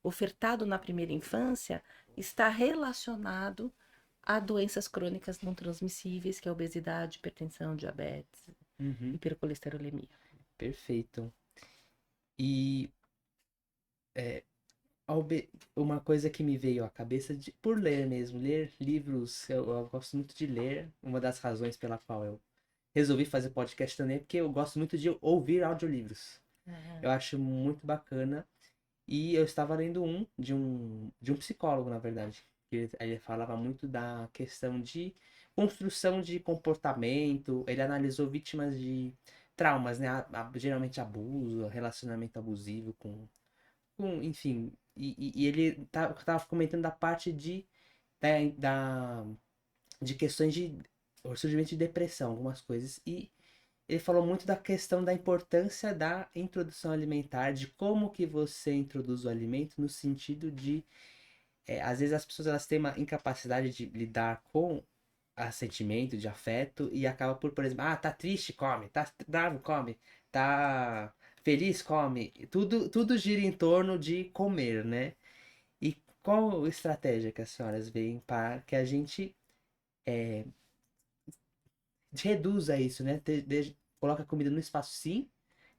ofertado na primeira infância está relacionado a doenças crônicas não transmissíveis, que é obesidade, hipertensão, diabetes, Uhum. hipercolesterolemia. Perfeito. E uma coisa que me veio à cabeça por ler mesmo, ler livros, eu gosto muito de ler. Uma das razões pela qual eu resolvi fazer podcast também é porque eu gosto muito de ouvir audiolivros. Eu acho muito bacana. E eu estava lendo de um psicólogo, na verdade. Ele falava muito da questão de construção de comportamento. Ele analisou vítimas de traumas, né? Geralmente abuso, relacionamento abusivo enfim. E ele tava comentando da parte de questões de surgimento de depressão, algumas coisas. E ele falou muito da questão da importância da introdução alimentar, de como que você introduz o alimento no sentido de, às vezes as pessoas elas têm uma incapacidade de lidar com sentimento de afeto e acaba por exemplo, tá triste, come, tá bravo, come, tá feliz, come. Tudo gira em torno de comer, né? E qual estratégia que as senhoras veem para que a gente reduza isso, né? Coloca a comida no espaço sim,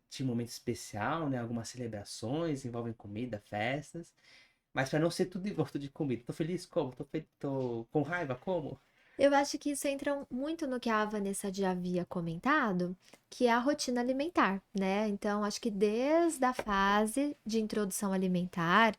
de momento especial, né? Algumas celebrações envolvem comida, festas, mas para não ser tudo em volta de comida. Tô feliz como? Tô com raiva como? Eu acho que isso entra muito no que a Vanessa já havia comentado, que é a rotina alimentar, né? Então, acho que desde a fase de introdução alimentar,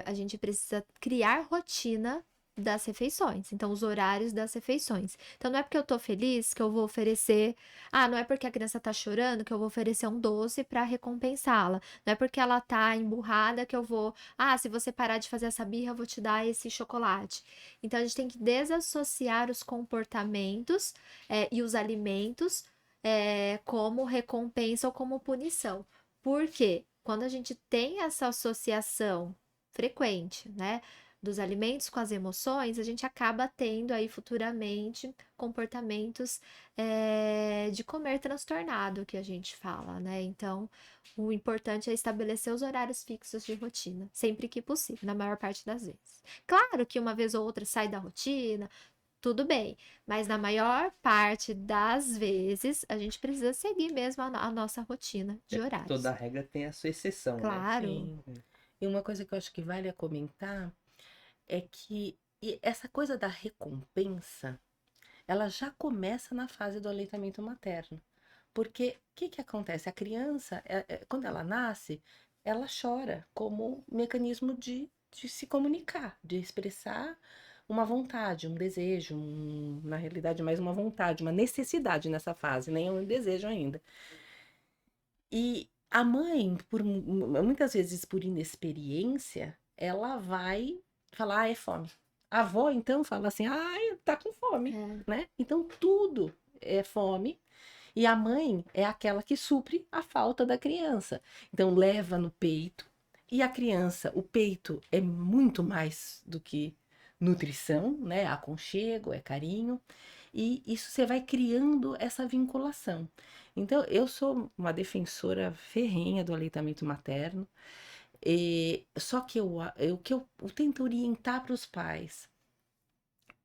a gente precisa criar rotina das refeições. Então, os horários das refeições. Então, não é porque eu tô feliz que eu vou oferecer. Ah, não é porque a criança tá chorando que eu vou oferecer um doce para recompensá-la. Não é porque ela tá emburrada que eu vou. Ah, se você parar de fazer essa birra, eu vou te dar esse chocolate. Então, a gente tem que desassociar os comportamentos, e os alimentos, como recompensa ou como punição. Por quê? Quando a gente tem essa associação frequente, né, dos alimentos com as emoções, a gente acaba tendo aí futuramente comportamentos, de comer transtornado, que a gente fala, né? Então, o importante é estabelecer os horários fixos de rotina, sempre que possível, na maior parte das vezes. Claro que uma vez ou outra sai da rotina, tudo bem, mas na maior parte das vezes a gente precisa seguir mesmo a nossa rotina de horários. Toda regra tem a sua exceção, né? Claro. Sim. E uma coisa que eu acho que vale a comentar é que essa coisa da recompensa, ela já começa na fase do aleitamento materno. Porque o que acontece? A criança, quando ela nasce, ela chora como mecanismo de se comunicar, de expressar uma vontade, um desejo, na realidade, mais uma vontade, uma necessidade nessa fase, nem um desejo ainda. E a mãe, muitas vezes por inexperiência, ela vai falar, é fome. A avó, então, fala assim, tá com fome, né? Então, tudo é fome. E a mãe é aquela que supre a falta da criança. Então, leva no peito. E a criança, o peito é muito mais do que nutrição, né? Aconchego, é carinho. E isso você vai criando essa vinculação. Então, eu sou uma defensora ferrenha do aleitamento materno. Só que eu tento orientar para os pais.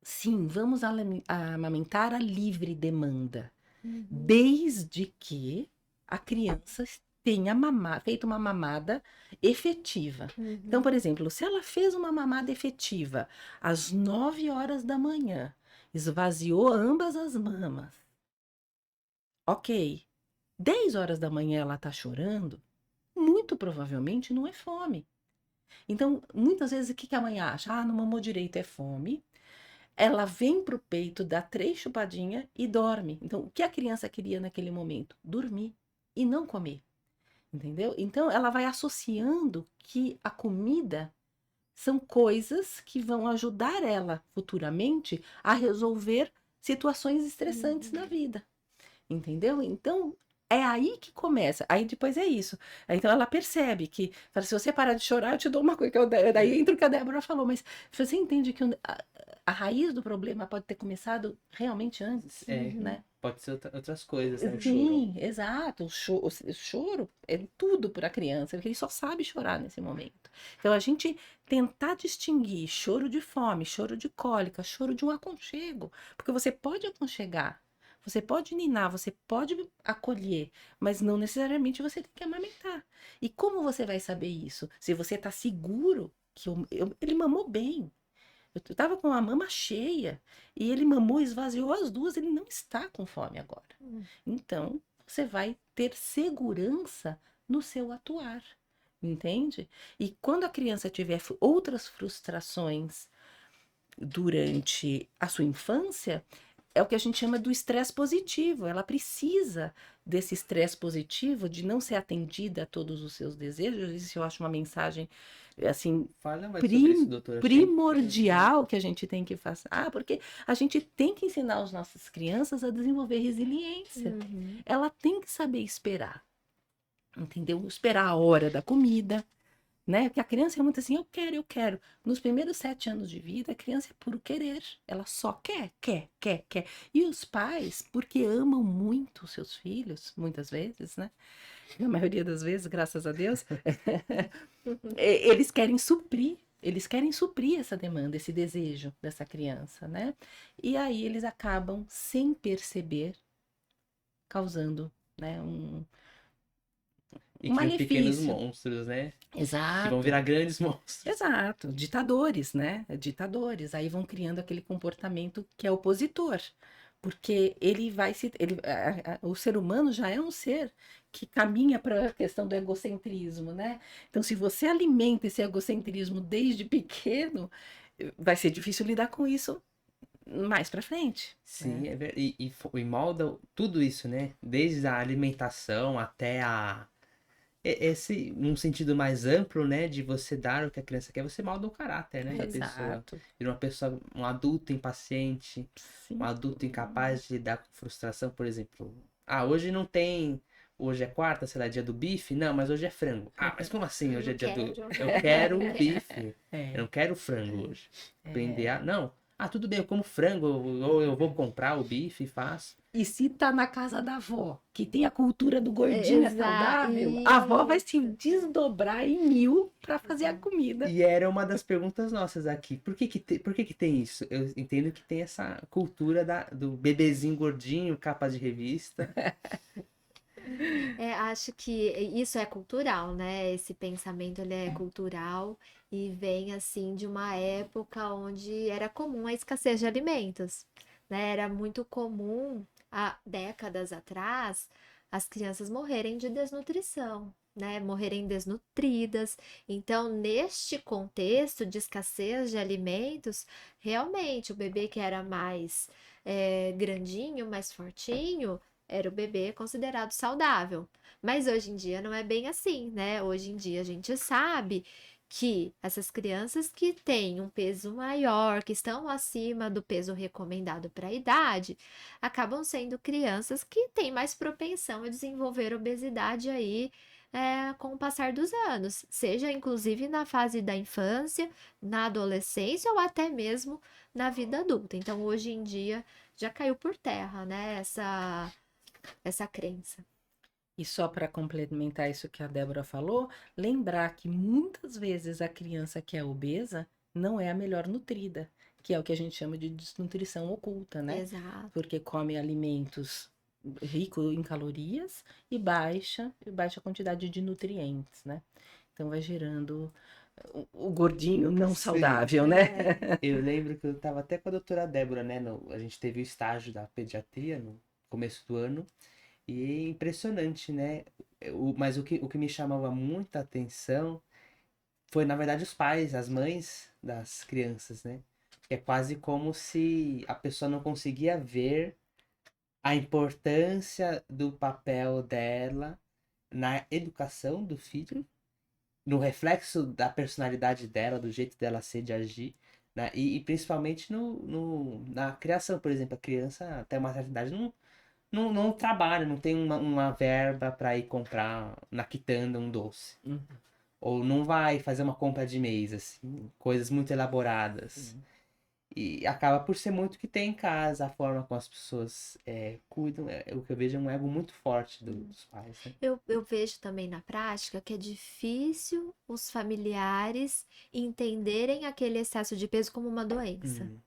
Sim, vamos amamentar a livre demanda, Uhum. desde que a criança tenha feito uma mamada efetiva. Então, Uhum. por exemplo, se ela fez uma mamada efetiva às 9 horas da manhã, esvaziou ambas as mamas, ok. 10 horas da manhã ela tá chorando, muito provavelmente não é fome. Então, muitas vezes, o que que a mãe acha? Ah, não mamou direito, é fome. Ela vem pro peito, dá 3 chupadinhas e dorme. Então, o que a criança queria naquele momento? Dormir e não comer, entendeu? Então, ela vai associando que a comida são coisas que vão ajudar ela futuramente a resolver situações estressantes da Uhum. vida. Entendeu? Então, é aí que começa. Aí depois é isso. Então ela percebe que, fala, se você parar de chorar, eu te dou uma coisa. Daí entra o que a Débora falou, mas você entende que a raiz do problema pode ter começado realmente antes, É, né? pode ser outras coisas, né? O choro. Sim, exato. O choro é tudo para a criança, porque ele só sabe chorar nesse momento. Então, a gente tentar distinguir choro de fome, choro de cólica, choro de um aconchego, porque você pode aconchegar, você pode ninar, você pode acolher, mas não necessariamente você tem que amamentar. E como você vai saber isso? Se você está seguro que ele mamou bem. Eu tava com a mama cheia e ele mamou, esvaziou as duas, ele não está com fome agora. Hum. Então, você vai ter segurança no seu atuar, entende? E quando a criança tiver outras frustrações durante a sua infância, é o que a gente chama do estresse positivo. Ela precisa desse estresse positivo, de não ser atendida a todos os seus desejos. Isso eu acho uma mensagem, assim, Fala mais sobre isso, doutora. Achei interessante. primordial que a gente tem que fazer. Porque a gente tem que ensinar as nossas crianças a desenvolver resiliência. Uhum. Ela tem que saber esperar, entendeu? Esperar a hora da comida, né? Porque a criança é muito assim, eu quero, eu quero. Nos primeiros 7 anos de vida, a criança é puro querer. Ela só quer, quer, quer, quer. E os pais, porque amam muito os seus filhos, muitas vezes, né? Na maioria das vezes, graças a Deus, eles querem suprir essa demanda, esse desejo dessa criança, né? E aí eles acabam, sem perceber, causando, né, um E criam pequenos malefício. monstros, né? Que vão Exato. virar grandes monstros. Exato, ditadores, né? Ditadores. Aí vão criando aquele comportamento que é opositor, porque ele vai se. O ser humano já é um ser que caminha para a questão do egocentrismo, né? Então, se você alimenta esse egocentrismo desde pequeno, vai ser difícil lidar com isso mais para frente. Sim, Né? é verdade. E molda tudo isso, né? Desde a alimentação até a. Esse, num sentido mais amplo, né? De você dar o que a criança quer, você molda o caráter, né? Da pessoa. Exato. Vira uma pessoa, um adulto impaciente, um Sim. adulto incapaz de lidar com frustração, por exemplo. Ah, hoje não tem. Hoje é quarta, sei lá, dia do bife? Não, mas hoje é frango. Ah, mas como assim hoje é Não dia do. quero. Eu quero bife. Eu É, não quero frango hoje. Aprender é. a. Não. Ah, tudo bem, eu como frango, ou eu vou comprar o bife e faço. E se tá na casa da avó, que tem a cultura do gordinho é saudável, a avó vai se desdobrar em 1000 para fazer a comida. E era uma das perguntas nossas aqui. Por que que tem isso? Eu entendo que tem essa cultura do bebezinho gordinho, capa de revista. Acho que isso é cultural, né? Esse pensamento ele é cultural e vem assim de uma época onde era comum a escassez de alimentos, né? Era muito comum há décadas atrás as crianças morrerem de desnutrição, né? Morrerem desnutridas. Então, neste contexto de escassez de alimentos, realmente o bebê que era mais grandinho, mais fortinho era o bebê considerado saudável. Mas hoje em dia não é bem assim, né? Hoje em dia a gente sabe que essas crianças que têm um peso maior, que estão acima do peso recomendado para a idade, acabam sendo crianças que têm mais propensão a desenvolver obesidade aí, com o passar dos anos, seja inclusive na fase da infância, na adolescência ou até mesmo na vida adulta. Então, hoje em dia já caiu por terra, né? Essa crença. E só para complementar isso que a Débora falou, lembrar que muitas vezes a criança que é obesa não é a melhor nutrida. que é o que a gente chama de desnutrição oculta, né? Exato. Porque come alimentos ricos em calorias e baixa quantidade de nutrientes, né? Então vai gerando o gordinho não Sim. saudável, né? Eu lembro que eu tava até com a doutora Débora, né? A gente teve o estágio da pediatria no começo do ano. E é impressionante, né? Mas o que me chamava muita atenção foi, na verdade, os pais, as mães das crianças, né? É quase como se a pessoa não conseguia ver a importância do papel dela na educação do filho, no reflexo da personalidade dela, do jeito dela ser, de agir, né? E principalmente na criação, por exemplo, a criança até uma certa idade não trabalha, não tem uma verba para ir comprar na quitanda um doce. Uhum. Ou não vai fazer uma compra de mês, assim, coisas muito elaboradas. Uhum. E acaba por ser muito o que tem em casa, a forma como as pessoas cuidam. O que eu vejo é um ego muito forte dos pais, né? Eu vejo também na prática que é difícil os familiares entenderem aquele excesso de peso como uma doença. Hum.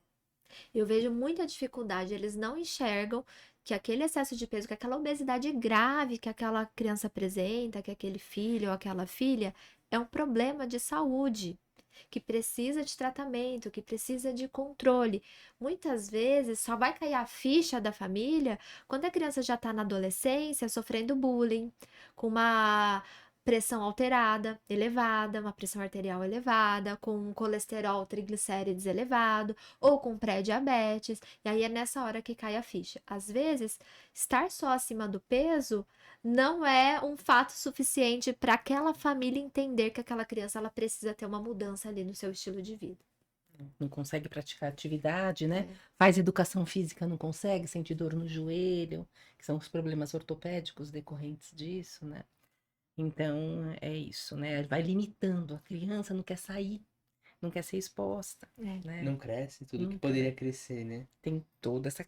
Eu vejo muita dificuldade, eles não enxergam que aquele excesso de peso, que aquela obesidade grave que aquela criança apresenta, que aquele filho ou aquela filha, é um problema de saúde, que precisa de tratamento, que precisa de controle. Muitas vezes só vai cair a ficha da família quando a criança já está na adolescência sofrendo bullying, com uma pressão alterada, elevada, uma pressão arterial elevada, com um colesterol, triglicérides elevado, ou com pré-diabetes, e aí é nessa hora que cai a ficha. Às vezes, estar só acima do peso não é um fato suficiente para aquela família entender que aquela criança ela precisa ter uma mudança ali no seu estilo de vida. Não consegue praticar atividade, né? É. Faz educação física, não consegue, sente dor no joelho, que são os problemas ortopédicos decorrentes disso, né? Então, é isso, né? Vai limitando. A criança não quer sair, não quer ser exposta, É. né? Não cresce tudo que Não poderia crescer, né? Tem toda essa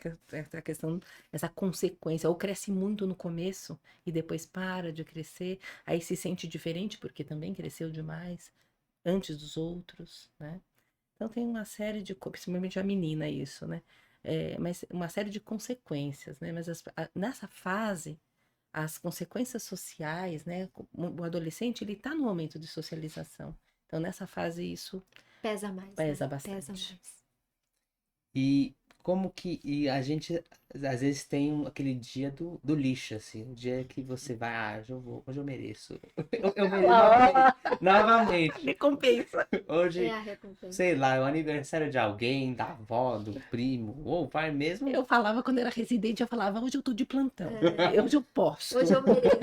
questão, essa consequência. Ou cresce muito no começo e depois para de crescer, aí se sente diferente porque também cresceu demais antes dos outros, né? Então tem uma série de, principalmente a menina isso, né? Mas uma série de consequências, né? Mas nessa fase, as consequências sociais, né? O adolescente, ele tá no momento de socialização. Então nessa fase isso Pesa mais, pesa né? bastante. Pesa mais. E como que. E a gente às vezes tem aquele dia do lixo, assim. O dia que você vai, hoje eu mereço. Eu mereço novamente. Recompensa. Hoje, É a recompensa. sei lá, é o aniversário de alguém, da avó, do primo, ou vai mesmo. Eu falava, quando era residente, eu falava, hoje eu tô de plantão. Hoje eu posso. Hoje eu mereço.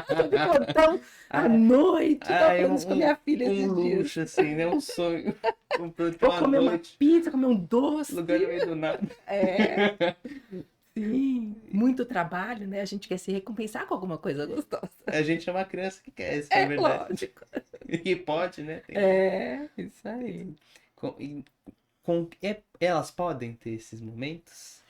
Tô de plantão à noite. Tava Ai, falando isso com a minha filha um esses dias. luxo, assim, né? Um sonho. Um plantão Vou à comer uma noite, pizza, comer um doce. lugar no meio do nada. É, sim. Muito trabalho, né? A gente quer se recompensar com alguma coisa gostosa. A gente é uma criança que quer, isso que é verdade. Lógico. E pode, né? Tem- Isso aí. Elas podem ter esses momentos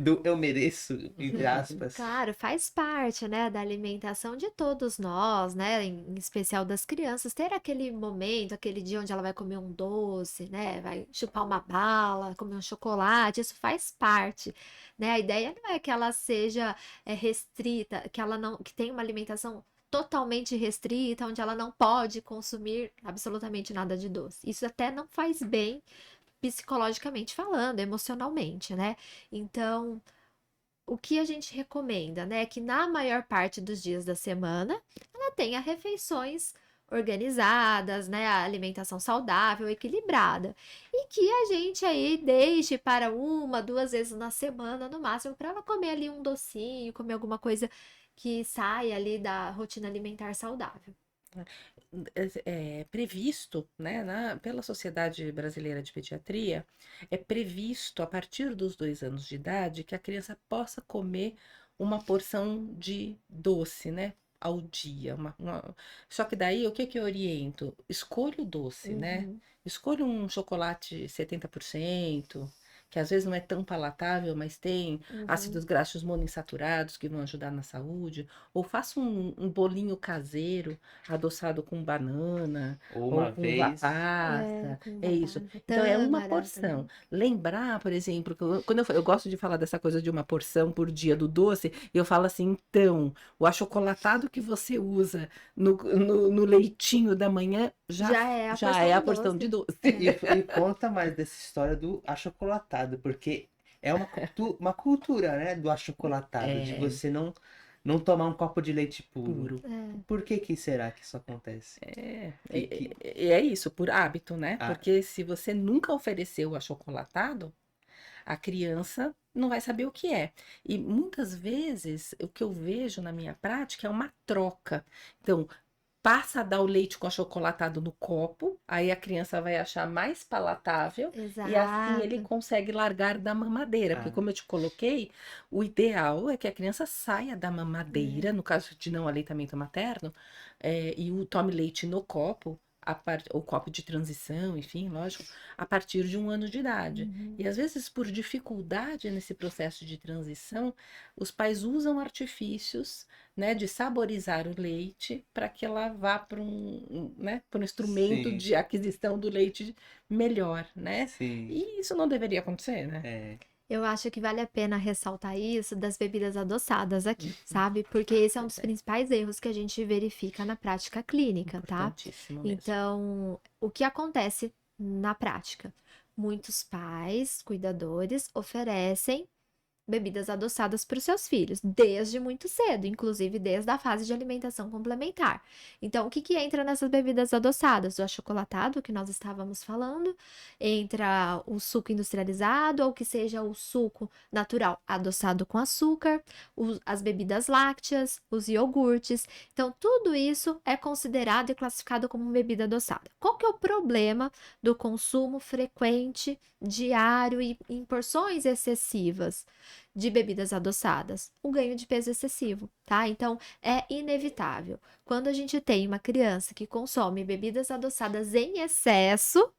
do eu mereço, entre aspas. Claro, faz parte, né, da alimentação de todos nós, né, em especial das crianças, ter aquele momento, aquele dia onde ela vai comer um doce, né, vai chupar uma bala, comer um chocolate, isso faz parte, né, a ideia não é que ela seja restrita, que ela não, que tenha uma alimentação totalmente restrita, onde ela não pode consumir absolutamente nada de doce. Isso até não faz bem psicologicamente falando, emocionalmente, né? Então, o que a gente recomenda, né, é que na maior parte dos dias da semana ela tenha refeições organizadas, né, a alimentação saudável, equilibrada, e que a gente aí deixe para uma, duas vezes na semana, no máximo, para ela comer ali um docinho, comer alguma coisa que saia ali da rotina alimentar saudável. É previsto, né, pela Sociedade Brasileira de Pediatria, é previsto a partir dos 2 anos de idade que a criança possa comer uma porção de doce, né, ao dia. Só que daí, o que eu oriento? Escolha o doce, né? Uhum. Escolha um chocolate 70%, que às vezes não é tão palatável, mas tem Uhum. ácidos graxos monoinsaturados que vão ajudar na saúde. Ou faça um bolinho caseiro, adoçado com banana, Ou ou uma com vez. passa. Com É isso. batata, Então, é uma tâmara porção. também. Lembrar, por exemplo, quando eu gosto de falar dessa coisa de uma porção por dia do doce, eu falo assim, então, o achocolatado que você usa no leitinho da manhã Já é a já porção é a do porção de doce. doce. E conta mais dessa história do achocolatado, porque é uma cultura, né, do achocolatado, de É você não tomar um copo de leite puro. puro. É. Por que será que isso acontece? É isso, por hábito, né? Ah, Porque se você nunca ofereceu o achocolatado, a criança não vai saber o que é. E muitas vezes o que eu vejo na minha prática é uma troca. Então, passa a dar o leite com achocolatado no copo, aí a criança vai achar mais palatável e assim ele Exato. consegue largar da mamadeira, porque ah, como eu te coloquei, o ideal é que a criança saia da É. mamadeira, no caso de não aleitamento materno, e tome leite no copo, o copo de transição, enfim, lógico, a partir de 1 ano de idade. Uhum. E às vezes, por dificuldade nesse processo de transição, os pais usam artifícios, né, de saborizar o leite para que ela vá para né, para um instrumento sim, de aquisição do leite melhor, né? sim, E isso não deveria acontecer, né? é, Eu acho que vale a pena ressaltar isso das bebidas adoçadas aqui, Uhum, sabe? Porque esse é um pois dos é, principais erros que a gente verifica na prática clínica, tá? importantíssimo mesmo. Então, o que acontece na prática? Muitos pais, cuidadores, oferecem bebidas adoçadas para os seus filhos, desde muito cedo, inclusive desde a fase de alimentação complementar. Então, o que que entra nessas bebidas adoçadas? O achocolatado, que nós estávamos falando, entra o suco industrializado, ou que seja o suco natural adoçado com açúcar, as bebidas lácteas, os iogurtes. Então, tudo isso é considerado e classificado como bebida adoçada. Qual que é o problema do consumo frequente, diário e em porções excessivas de bebidas adoçadas? O ganho de peso excessivo, tá? Então, é inevitável. Quando a gente tem uma criança que consome bebidas adoçadas em excesso,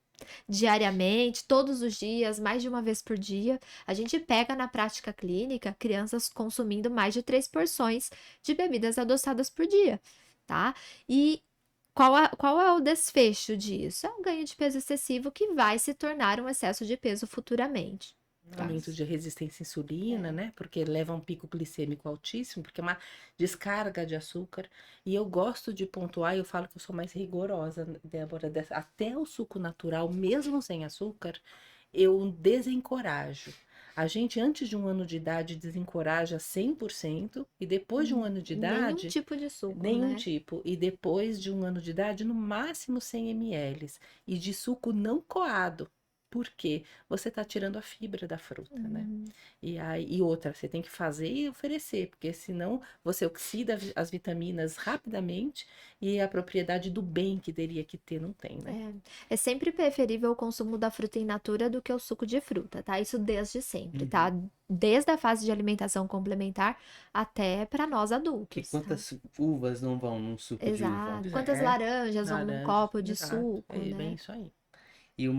diariamente, todos os dias, mais de uma vez por dia, a gente pega na prática clínica crianças consumindo mais de 3 porções de bebidas adoçadas por dia, tá? E qual é o desfecho disso? É um ganho de peso excessivo que vai se tornar um excesso de peso futuramente. Tá? Aumento de resistência à insulina, É. né? Porque leva a um pico glicêmico altíssimo, porque é uma descarga de açúcar. E eu gosto de pontuar, e eu falo que eu sou mais rigorosa, Débora, até o suco natural, mesmo sem açúcar, eu desencorajo. A gente, antes de 1 ano de idade, desencoraja 100%, e depois de 1 ano de Nenhum idade, tipo de suco, nenhum né? tipo. E depois de 1 ano de idade, no máximo 100 ml. E de suco não coado. Por quê? Você está tirando a fibra da fruta, né? Uhum. E outra, você tem que fazer e oferecer, porque senão você oxida as vitaminas rapidamente e a propriedade do bem que teria que ter não tem, né? É sempre preferível o consumo da fruta in natura do que o suco de fruta, tá? Isso desde sempre, tá? uhum. Desde a fase de alimentação complementar até para nós Que adultos, tá? quantas uvas não vão num suco de uva? Exato. Pois Quantas é, laranjas vão num laranjas, copo de exato. suco, É bem né? isso aí. E um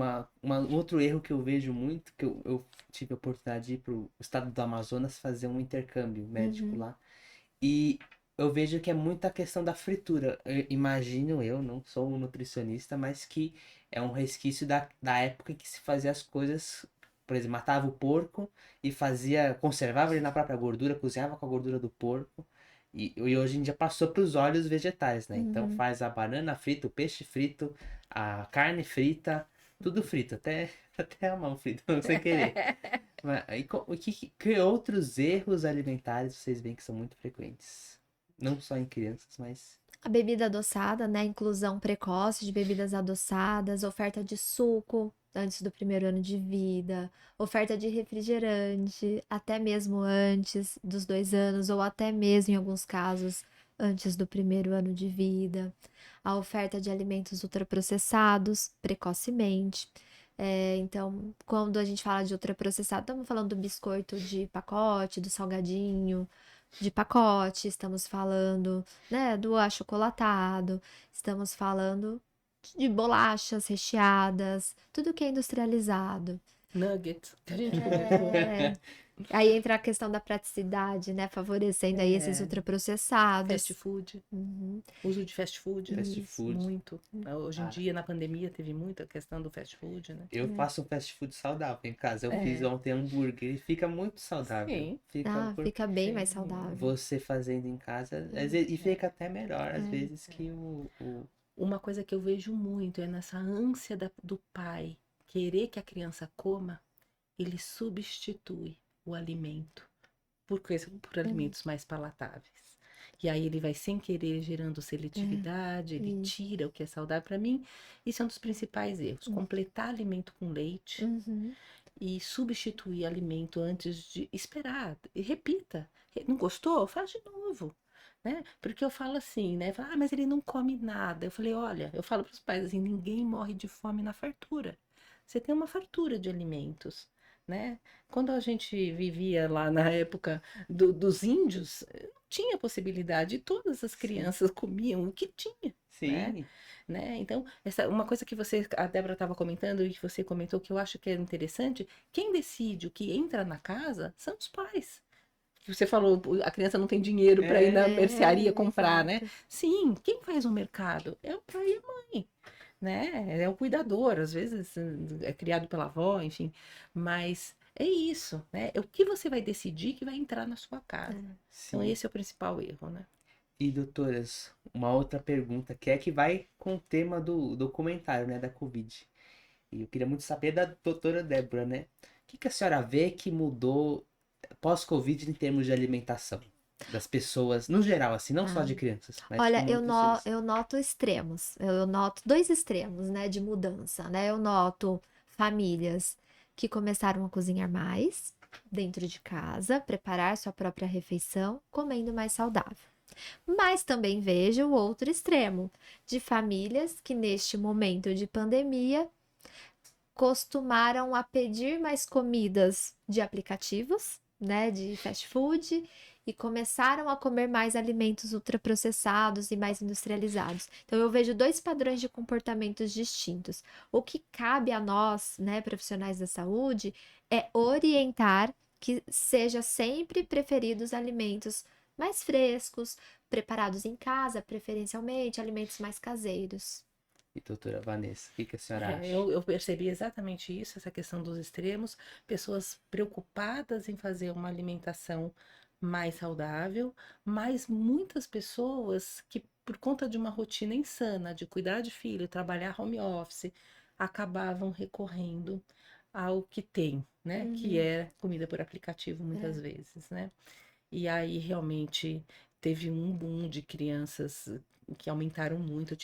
outro erro que eu vejo muito, que eu tive a oportunidade de ir para o estado do Amazonas fazer um intercâmbio médico Uhum. lá. E eu vejo que é muita questão da fritura. Imagino eu, não sou um nutricionista, mas que é um resquício da época em que se fazia as coisas. Por exemplo, matava o porco e conservava ele na própria gordura, cozinhava com a gordura do porco. E hoje em dia passou para os óleos vegetais, né? Então Uhum. faz a banana frita, o peixe frito, a carne frita, tudo frito, até, até a mão frita, sem querer. Mas, que outros erros alimentares vocês veem que são muito frequentes? Não só em crianças, mas. A bebida adoçada, né? Inclusão precoce de bebidas adoçadas, oferta de suco antes do primeiro ano de vida, oferta de refrigerante até mesmo antes dos 2 anos, ou até mesmo, em alguns casos, antes do primeiro ano de vida. A oferta de alimentos ultraprocessados precocemente. Então, quando a gente fala de ultraprocessado, estamos falando do biscoito de pacote, do salgadinho de pacote, estamos falando, né, do achocolatado, estamos falando de bolachas recheadas, tudo que é industrializado. nuggets, que a gente comentou. É. Aí entra a questão da praticidade, né? Favorecendo aí esses É. ultraprocessados. Fast food, Uhum. uso de fast food, Fast Isso. food. muito. Hoje em Ah, dia, na pandemia, teve muita questão do fast food, né? eu faço um fast food saudável em casa. Eu fiz É. ontem hambúrguer e fica muito saudável. Sim. Fica Ah, por fica bem Sim. mais saudável. você fazendo em casa. E fica até melhor, às É. vezes, que o... Uma coisa que eu vejo muito é nessa ânsia do pai querer que a criança coma, ele substitui o alimento por alimentos mais palatáveis. E aí ele vai sem querer gerando seletividade, ele isso. tira o que é saudável. Para mim, isso é um dos principais erros. Completar alimento com leite Uhum. e substituir alimento antes de esperar. E repita. Não gostou? Faz de novo. Né? Porque eu falo assim, né? Falo, mas ele não come nada. Eu falei, olha, eu falo para os pais assim, ninguém morre de fome na fartura. Você tem uma fartura de alimentos, né? Quando a gente vivia lá na época dos índios, não tinha possibilidade, e todas as crianças comiam o que tinha, né? Sim, Então, uma coisa que a Débora estava comentando e que você comentou que eu acho que é interessante, quem decide o que entra na casa são os pais. Você falou, a criança não tem dinheiro para ir na mercearia comprar, né? Exato. Sim, quem faz o mercado? É o pai e a mãe, né? É o cuidador, às vezes é criado pela avó, enfim. Mas é isso, né? É o que você vai decidir que vai entrar na sua casa. Então, sim. esse é o principal erro, né? E, doutoras, uma outra pergunta que vai com o tema do documentário, né, da Covid. E eu queria muito saber da doutora Débora, né? O que a senhora vê que mudou pós-Covid em termos de alimentação das pessoas, no geral, assim, não só Ah. de crianças, mas Olha, como nutricionistas. eu noto extremos. Eu noto dois extremos, né, de mudança, né? Eu noto famílias que começaram a cozinhar mais dentro de casa, preparar sua própria refeição, comendo mais saudável. Mas também vejo o outro extremo, de famílias que neste momento de pandemia costumaram a pedir mais comidas de aplicativos, né, de fast food, e começaram a comer mais alimentos ultraprocessados e mais industrializados. Então eu vejo dois padrões de comportamentos distintos. O que cabe a nós, né, profissionais da saúde, é orientar que seja sempre preferidos alimentos mais frescos, preparados em casa, preferencialmente, alimentos mais caseiros. E doutora Vanessa, o que a senhora acha? Eu percebi exatamente isso, essa questão dos extremos, pessoas preocupadas em fazer uma alimentação mais saudável, mas muitas pessoas que, por conta de uma rotina insana, de cuidar de filho, trabalhar home office, acabavam recorrendo ao que tem, né? Que Uhum. é comida por aplicativo, muitas vezes, né? E aí realmente teve um boom de crianças que aumentaram muito. Eu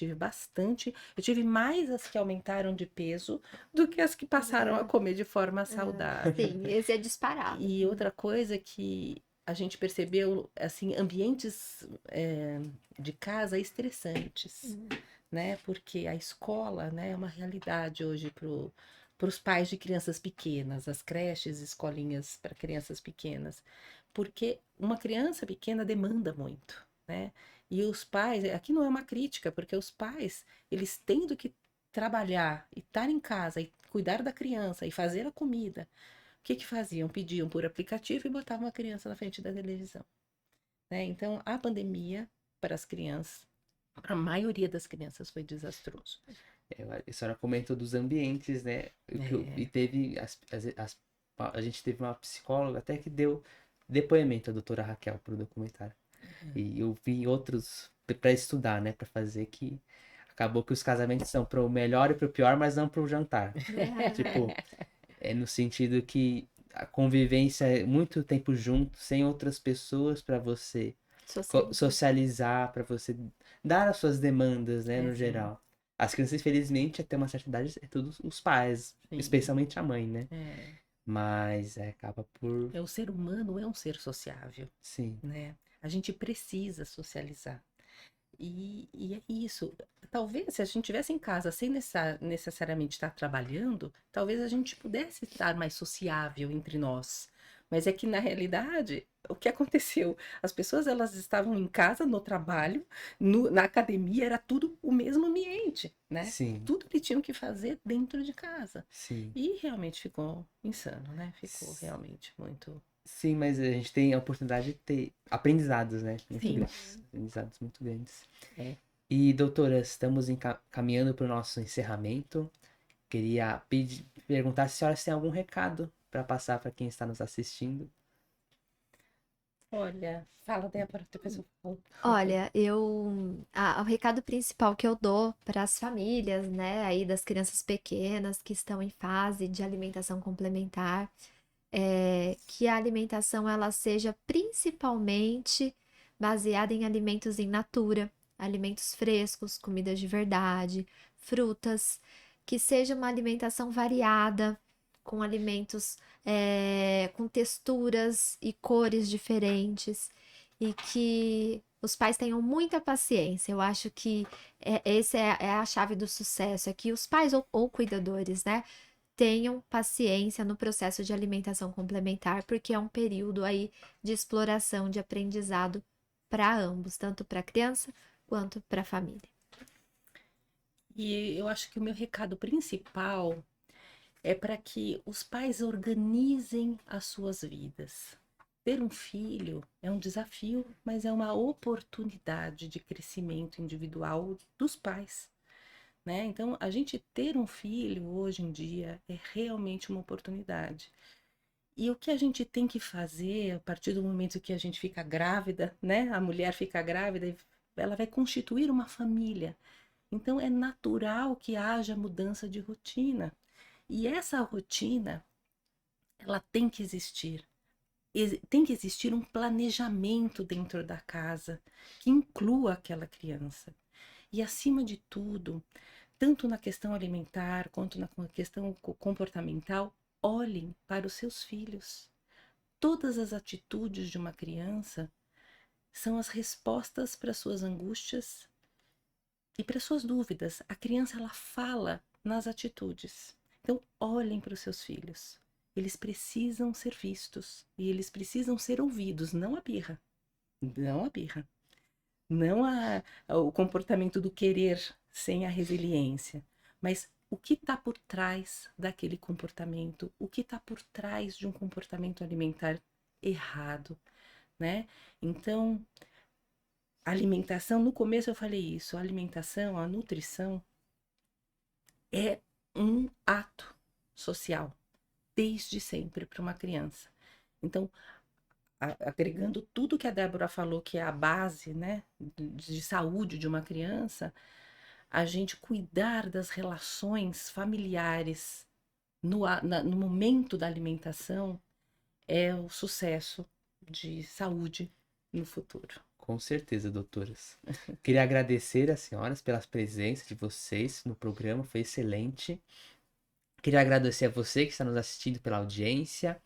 tive mais as que aumentaram de peso do que as que passaram a comer de forma saudável. Sim, esse é disparado. E outra coisa que a gente percebeu, assim, ambientes de casa estressantes, né? Porque a escola, né, é uma realidade hoje para os pais de crianças pequenas, as creches, escolinhas para crianças pequenas, porque uma criança pequena demanda muito, né? E os pais, aqui não é uma crítica, porque os pais, eles tendo que trabalhar e estar em casa e cuidar da criança e fazer a comida, o que que faziam? Pediam por aplicativo e botavam a criança na frente da televisão, né? Então, a pandemia para as crianças, para a maioria das crianças foi desastroso. A senhora comentou dos ambientes, né? E teve a gente teve uma psicóloga até que deu depoimento, a doutora Raquel, pro documentário. E eu vi outros para estudar, né? Para fazer que acabou que os casamentos são pro melhor e pro pior, mas não pro jantar. Tipo, é no sentido que a convivência é muito tempo junto, sem outras pessoas para você socializar, para você dar as suas demandas, né, no Sim. geral. As crianças, infelizmente, até uma certa idade, é todos os pais, Sim. especialmente a mãe, né? É. Mas acaba por... O ser humano é um ser sociável, Sim. né? A gente precisa socializar. E é isso. Talvez se a gente estivesse em casa sem necessariamente estar trabalhando, talvez a gente pudesse estar mais sociável entre nós. Mas é que na realidade, o que aconteceu? As pessoas elas estavam em casa, no trabalho, na academia, era tudo o mesmo ambiente, né? Sim, Tudo que tinham que fazer dentro de casa. sim. E realmente ficou insano, né? Ficou S- realmente muito. Sim, mas a gente tem a oportunidade de ter aprendizados, né? Muito Sim, grandes. Aprendizados muito grandes. é. E, doutora, estamos caminhando para o nosso encerramento. Queria perguntar se a senhora tem algum recado para passar para quem está nos assistindo. Olha, fala, Débora, depois eu falo, por favor. Olha, o recado principal que eu dou para as famílias, né, aí das crianças pequenas que estão em fase de alimentação complementar, é que a alimentação ela seja principalmente baseada em alimentos in natura, alimentos frescos, comidas de verdade, frutas, que seja uma alimentação variada, com alimentos com texturas e cores diferentes, e que os pais tenham muita paciência. Eu acho que esse é a chave do sucesso, é que os pais ou cuidadores, né, tenham paciência no processo de alimentação complementar, porque é um período aí de exploração, de aprendizado para ambos, tanto para a criança quanto para a família. E eu acho que o meu recado principal é para que os pais organizem as suas vidas. Ter um filho é um desafio, mas é uma oportunidade de crescimento individual dos pais, né? Então, a gente ter um filho hoje em dia é realmente uma oportunidade. E o que a gente tem que fazer a partir do momento que a gente fica grávida, né? A mulher fica grávida e ela vai constituir uma família. Então, é natural que haja mudança de rotina. E essa rotina, ela tem que existir. Tem que existir um planejamento dentro da casa que inclua aquela criança. E, acima de tudo, tanto na questão alimentar quanto na questão comportamental, olhem para os seus filhos. Todas as atitudes de uma criança são as respostas para suas angústias e para suas dúvidas. A criança ela fala nas atitudes. Então, olhem para os seus filhos. Eles precisam ser vistos e eles precisam ser ouvidos, não a birra. Não a birra. Não o comportamento do querer sem a resiliência, mas o que está por trás daquele comportamento, o que está por trás de um comportamento alimentar errado, né? Então, a alimentação, no começo eu falei isso, a alimentação, a nutrição é um ato social, desde sempre para uma criança. Então, agregando tudo que a Débora falou, que é a base, né, de saúde de uma criança, a gente cuidar das relações familiares no momento da alimentação é o sucesso de saúde no futuro. Com certeza, doutoras. Queria agradecer às senhoras pela presença de vocês no programa, foi excelente. Queria agradecer a você que está nos assistindo pela audiência.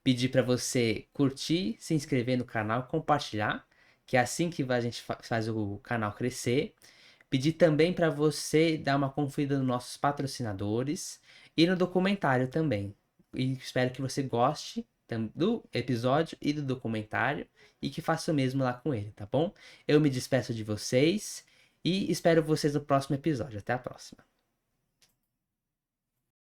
Pedir para você curtir, se inscrever no canal, compartilhar, que é assim que a gente faz o canal crescer. Pedir também para você dar uma conferida nos nossos patrocinadores e no documentário também. E espero que você goste do episódio e do documentário e que faça o mesmo lá com ele, tá bom? Eu me despeço de vocês e espero vocês no próximo episódio. Até a próxima.